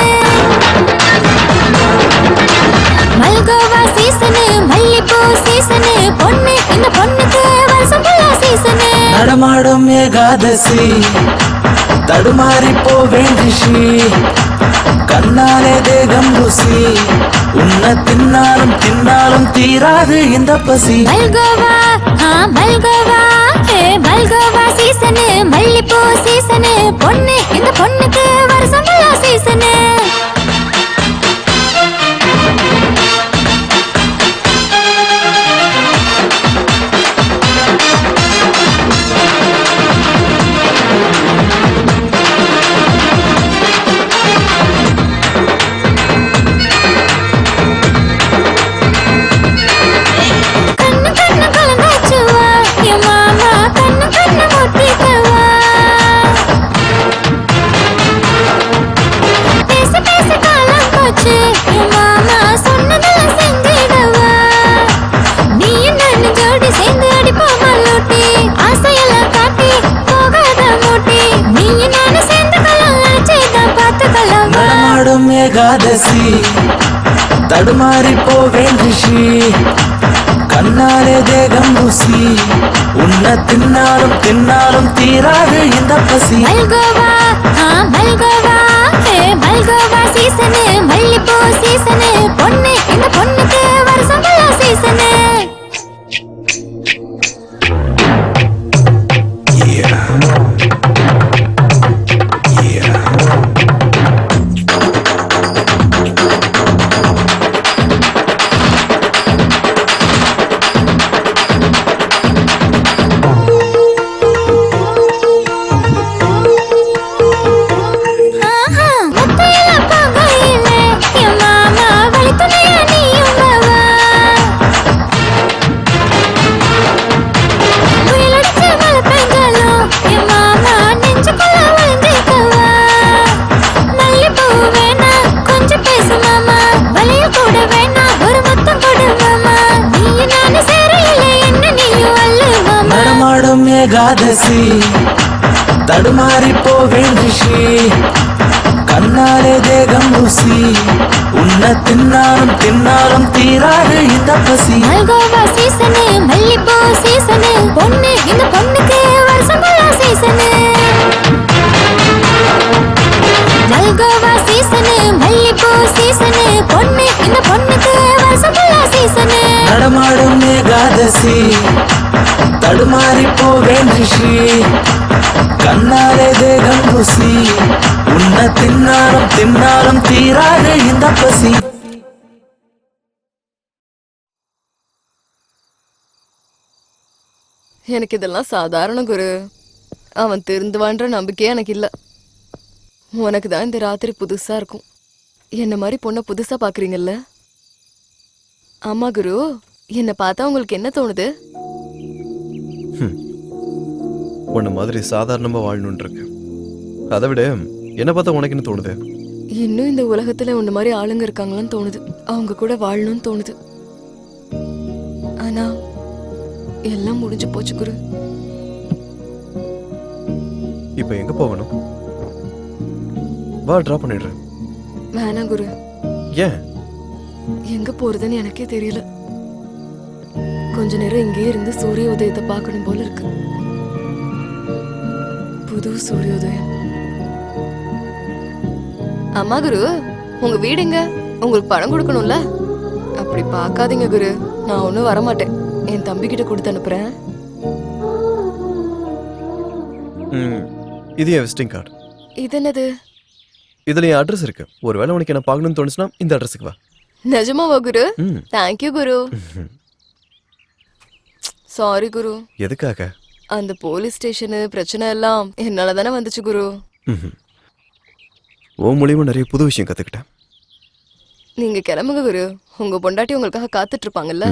மல்கோவா சீசனு, மல்லிப்பூ சீசனு, பொண்ணு இந்த பொண்ணுக்கு வருஷம் ஃபுல்லா சீசனு. நடமாடும் ஏகாதசி, தடுமாறி போவேண்டிஷி, கண்ணாலே தேகம் ருசி, உன்னை தின்னாலும் தின்னாலும் தீராது இந்த பசி. மல்கோவா, மல்கோவா, மல்கோவா சீசனு, மல்லிப்பூ சீசனு, பொண்ணு இந்த பொண்ணுக்கு வருஷம் ஃபுல்லா சீசனு. கண்ணு கண்ணு கலந்தாச்சுவா, என் மாமா கண்ணு கண்ணு முட்டிக்கவா. ஏகாதசி தடுமாறி போவேன் ரிஷி கண்ணாலே தேகம் ருசி உன்னை தின்னாலும் தின்னாலும் தீராது இந்த பசி மல்கோவா மல்கோவா மல்கோவா சீசனு மல்லிப்பூ சீசனு பொண்ணு இந்த பொண்ணுக்கு வருஷம் சீசனு ஏகாதசி தடுமாறி போவேன் ரிஷி கண்ணாலே தேகம் ருசி உன்னை தின்னாலும் தின்னாலும் தீராது இந்த பசி மல்கோவா சீசனு மல்லிப்பூ சீசனு பொண்ணு இந்த பொண்ணுக்கு வருஷம் சீசனு மல்கோவா சீசனு மல்லிப்பூ சீசனு பொண்ணு இந்த பொண்ணுக்கு வருஷம் சீசனு நடமாடும் ஏகாதசி தடுமாறி போவேன் ரிஷி கண்ணாலே தேகம் ருசி உன்னை தின்னாலும் தின்னாலும் தீராது இந்த பசி எனக்கு இதெல்லாம் சாதாரண குரு. அவன் திருந்துவான்ற நம்பிக்கையே எனக்கு இல்ல. உனக்கு தான் இந்த ராத்திரி புதுசா இருக்கும். என்ன மாதிரி பொண்ணை புதுசா பாக்குறீங்கல்ல? ஆமா குரு, என்ன பார்த்தா உங்களுக்கு என்ன தோணுது? உன்ன மாதிரி சாதாரணமா வாழணும்னு இருக்கு. அதை விட என்ன பார்த்தா உனக்கு என்ன தோணுது? இன்னும் இந்த உலகத்துல உன்ன மாதிரி ஆளுங்க இருக்காங்களான்னு தோணுது. அவங்க கூட வாழணும்னு தோணுது. ஆனா எல்லாம் முடிஞ்சு போச்சு குரு. இப்போ எங்க போகணும்? வா, டிராப் பண்ணிடுறேன். வேணாம் குரு. ஏன்? எங்க போறதுன்னு எனக்கே தெரியல. கொஞ்ச நேரம் இங்கே இருந்து சூரிய உதயத்தை பார்க்கணும் போல இருக்கு. புது சூரியோதயம். அம்மா குரு, உங்க வீடுங்க? உங்களுக்கு பணம் கொடுக்கணும்ல? அப்படி பார்க்காதீங்க குரு, நான் ஒன்னும் வரமாட்டேன். என் தம்பி கிட்ட கொடுத்து அனுப்புறேன். இது என் விசிட்டிங் கார்டு. இது என்னது? இதுல என் அட்ரஸ் இருக்கு. ஒருவேளை உனக்கு என்ன பார்க்கணும்னு தோணுச்சுன்னா இந்த அட்ரஸுக்கு வா. நிஜமாவா குரு? தேங்க்யூ குரு. சாரி குரு. எதுக்காக? அந்த போலீஸ் ஸ்டேஷனு பிரச்சனை எல்லாம் என்னால தானே வந்துச்சு குரு. உன் மூலியமா நிறைய புது விஷயம் கத்துக்கிட்டேன். நீங்க கிளம்புங்க குரு. உங்க பொண்டாட்டி உங்களுக்காக காத்துட்டு இருப்பாங்கல்ல?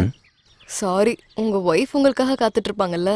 சாரி, உங்க ஒய்ஃப் உங்களுக்காக காத்துட்டு இருப்பாங்கல்ல?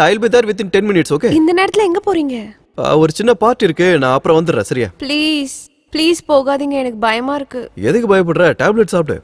I'll be there within 10 minutes, okay? இந்த நேரத்துல எங்க போறீங்க? ஒரு சின்ன பார்ட்டி இருக்கு, நான் அப்புறம் வந்துடுறேன், சரியா? ப்ளீஸ் ப்ளீஸ் போகாதீங்க, எனக்கு பயமா இருக்கு. எதுக்கு பயப்படுற? டேப்லெட் சாப்பிடு.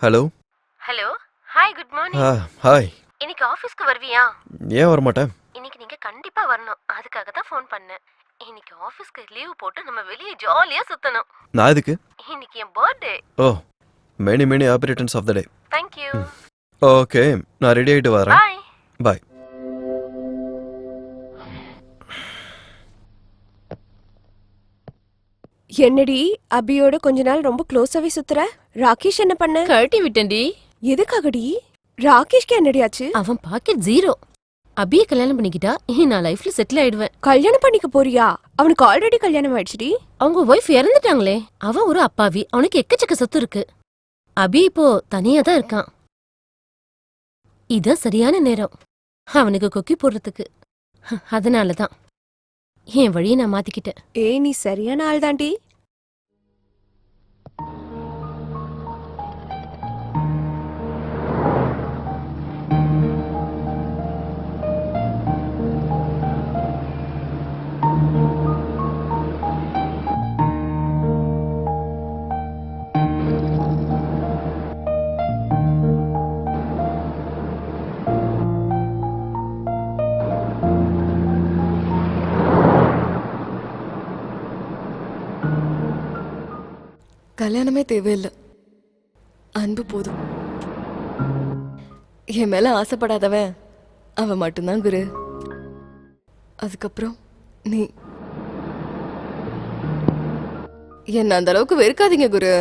Hello. Hello. Hi, good morning. Hi. இன்னைக்கு ஆபீஸ்க்கு வருவியா? ஏன் வர மாட்டேன்? இன்னைக்கு நீங்க கண்டிப்பா வரணும். அதுக்காக தான் ஃபோன் பண்ணேன். இன்னைக்கு ஆபீஸ்க்கு லீவ் போட்டு நம்ம வெளியே ஜாலியா சுத்தணும். நான் எதுக்கு? இன்னைக்கு என் birthday. Oh, many happy returns of the day. Thank you. Okay, நான் ரெடி ஆயிட்டு வரேன். Bye. பாய். என்னடி அபியோட கொஞ்ச நாள் ரொம்ப க்ளோஸாவே சுத்துற? ராகேஷ் என்ன பண்ண? கழட்டி விட்டேன்டி. எதுக்காகடி? ராகேஷ்க்கு என்னடி ஆச்சு? அவன் பாக்கெட் 0. அபியை கல்யாணம் பண்ணிக்கிட்டா நான் லைஃப்ல செட்டில் ஆயிடுவேன். கல்யாணம் பண்ணிக்க போறியா? அவனுக்கு ஆல்ரெடி கல்யாணம் ஆயிடுச்சுடி. அவங்க ஒய்ஃப் இறந்துட்டாங்களே. அவன் ஒரு அப்பாவி. அவனுக்கு எக்கச்சக்க சொத்து இருக்கு. அபி இப்போ தனியா தான் இருக்கான். இதான் சரியான நேரம் அவனுக்கு கொக்கி போடுறதுக்கு. அதனாலதான் என் வழியை நான் மாத்திக்கிட்டேன். நீ சரியான ஆள் தாண்டி. கல்யாணமே தேவையில்லை, அன்பு போதும். என் மேல ஆசைப்படாதவன் அவன் மட்டும்தான் குரு. அதுக்கப்புறம் நீ என்ன அந்த அளவுக்கு வெறுக்காதீங்க குரு.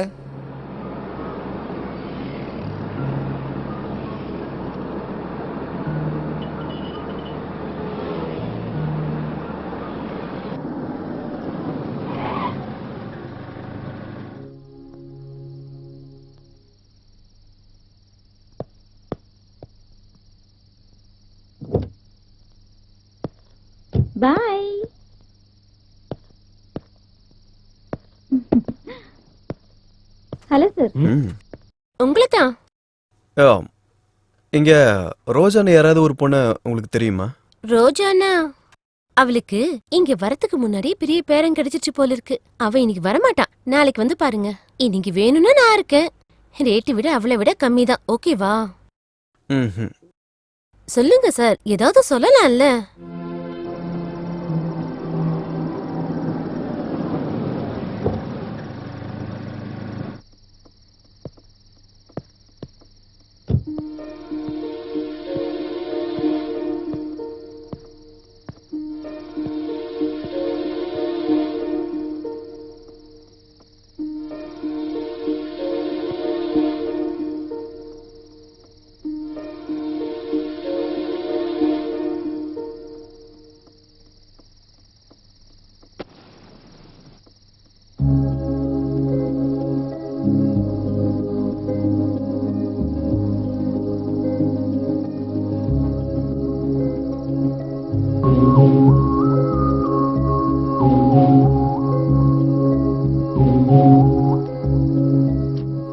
பாய். Hello sir. உங்களை தான். இங்க ரோஜான்னு யாராவது ஒரு பொண்ணு உங்களுக்கு தெரியுமா? ரோஜானா? அவளுக்கு இங்க வரதுக்கு முன்னாடி பெரிய பேரம் கிடைச்சிச்சு போல இருக்கு. அவ இன்னைக்கு வரமாட்டான். நாளைக்கு வந்து பாருங்க. இன்னைக்கு வேணும்னா நான் இருக்கேன். ரேட்டு விட அவளை விட கம்மி தான். ஓகேவா? சொல்லுங்க சார், ஏதாவது சொல்லலாம்ல.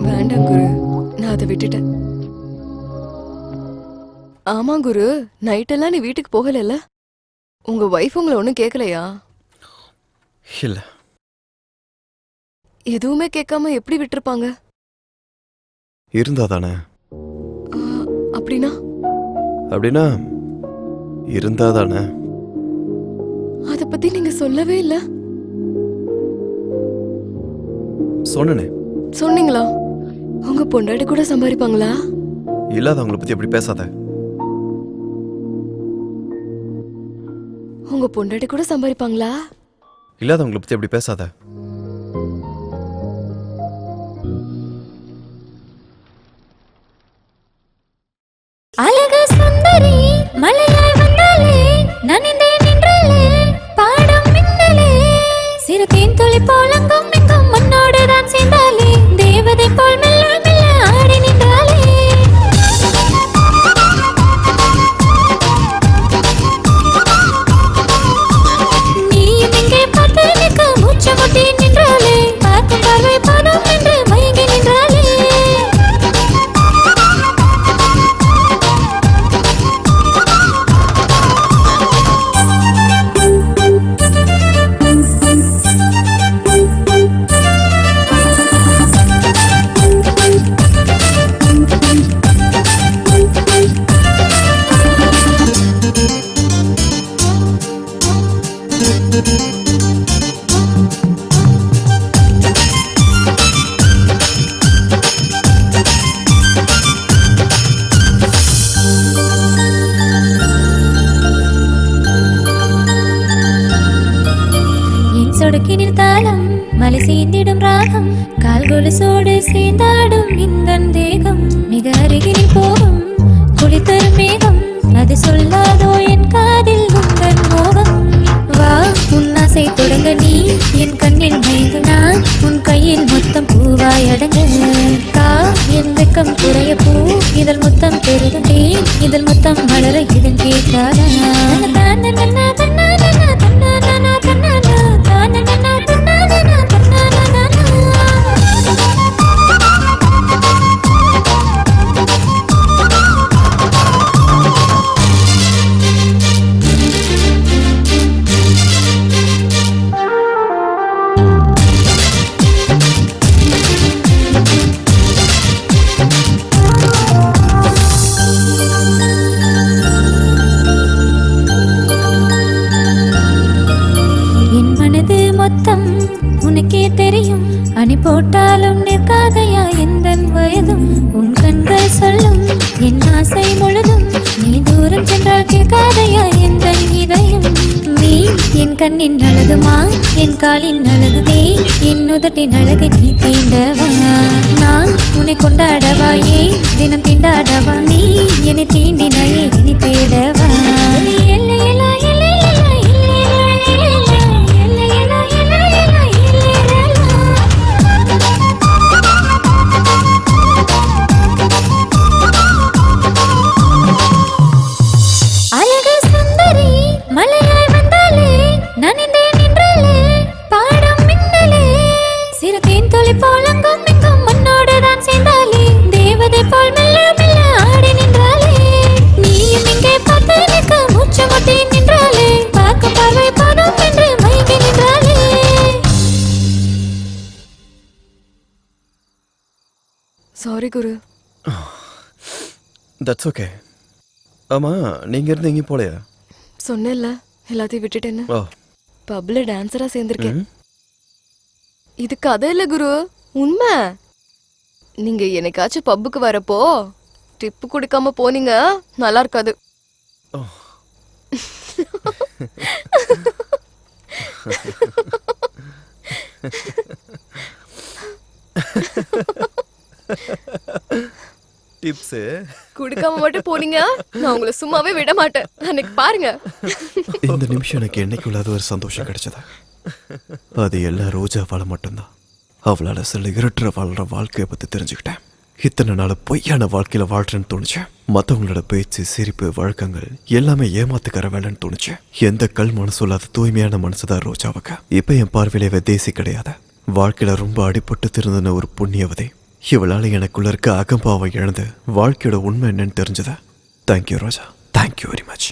வேண்டாம் குரு, நான் அதை விட்டுட்டேன். ஆமா குரு, நைட்டெல்லாம் நீ வீட்டுக்கு போகல. உங்க வைஃப் உங்களை ஒன்னும் கேட்கலையா? இல்ல. எதுவுமே கேட்காம எப்படி விட்டுருப்பாங்க? இருந்தா தானே. அப்படின்னா? அப்படின்னா இருந்தா தானே. அத பத்தி நீங்க சொல்லவே இல்ல. சொன்னனே. சொன்னீங்களா? உங்க பொண்டாட்டி கூட சம்பாதிப்பாங்களா? இல்லாதவங்கள பத்தி அப்படி பேசாத. உங்க பொண்டாட்டி கூட சம்பாதிப்பாங்களா? இல்லாதவங்கள பத்தி அப்படி பேசாத. அழக சுந்தரி மலையாய் வந்தாலே நனைந்தே நின்றாலே பாடம் என் சொடுக்கினில் தாளம் மலை சேர்ந்திடும் ராகம் கால்கொலுசோடு சேர்ந்தாடும் இந்த தேகம் மிக அருகினில் போகும் குளித்தரும் மேகம் அது சொல்லாதோ என் காதில் உங்கள் மோகம் வா உன்னாசை தொடங்க நீ என் கண்ணில் மயங்கு நான் உன் கையில் மொத்தம் பூவாய் அடங்க கா என் வெக்கம் குறைய பூ இதழ் முத்தம் பெருகுண்டே இதழ் முத்தம் மலர இதன் கேட்காதா என் மனது மொத்தம் உனக்கே தெரியும் அணி போட்டாலும் நிற்காதையா எந்த வயதும் உன் கண்கள் சொல்லும் என் ஆசை முழுதும் நீ தூரம் சென்றால் கேட்காதையா எந்த இதயம் நீ என் கண்ணின் அழகுமா என் காலின் அழகுதே என் உதட்டின் அழகு நீ தீண்டவா நான் உன்னை கொண்டாடவாயே தினம் தீண்டாடவா நீ என்னை தீண்டினாயே இனி தேடவா எல்லையெல்லாம் அழகு சுந்தரி மலையாய் வந்தாலே நனைந்தே நின்றாலே பாடம் மின்னலே சிறுதேன் தொலை போலங்கும் எங்கும் மண்ணோடு தான் சேர்ந்தாலே தேவதை போல் மெல்ல மெல்ல ஆடி நின்றாலே நீயும் இங்கே பார்த்து நிற்க மூச்சு முட்டி நின்றாலே பார்க்கும் பார்வை போதும் என்று மயங்கி நின்றாலே. Sorry guru. That's okay. ஆமா நீங்க இருந்து எங்கேயும் போலையா? சொன்னேன்ல எல்லாத்தையும் விட்டுட்டேன்னு. ஓ பப்ல டான்சரா சேர்ந்திருக்கேன். இது கதை இல்ல குரு, உண்மை. நீங்க என்னைக்காச்சும் பப்புக்கு வரப்போ டிப்பு கொடுக்காம போனீங்க நல்லா இருக்காது. டிப்ஸ் குடுக்காம மட்டும் போனீங்க நான் உங்களை சும்மாவே விட மாட்டேன். அன்னைக்கு பாருங்க. இந்த நிமிஷம் எனக்கு என்னைக்குள்ளாத ஒரு சந்தோஷம் கிடைச்சதா, அது எல்லாம் ரோஜாவால மட்டும்தான். அவளால சில இருட்டுற வாழ்ற வாழ்க்கையை பத்தி தெரிஞ்சுக்கிட்டேன். இத்தனை நாள் பொய்யான வாழ்க்கையில வாழ்றேன்னு தோணுச்சு. மற்றவங்களோட பேச்சு சிரிப்பு வழக்கங்கள் எல்லாமே ஏமாத்துக்கிற வேலைன்னு தோணுச்சு. எந்த கல் மனசு இல்லாத தூய்மையான மனசுதான் ரோஜாவுக்கு. இப்ப என் பார்வையிலே தேசி கிடையாது. வாழ்க்கையில ரொம்ப அடிபட்டு திருந்தின ஒரு புண்ணியவதை. இவளால எனக்குள்ள இருக்க அகம்பாவை இழந்து வாழ்க்கையோட உண்மை என்னன்னு தெரிஞ்சதா. தேங்க்யூ ரோஜா, தேங்க்யூ வெரி மச்.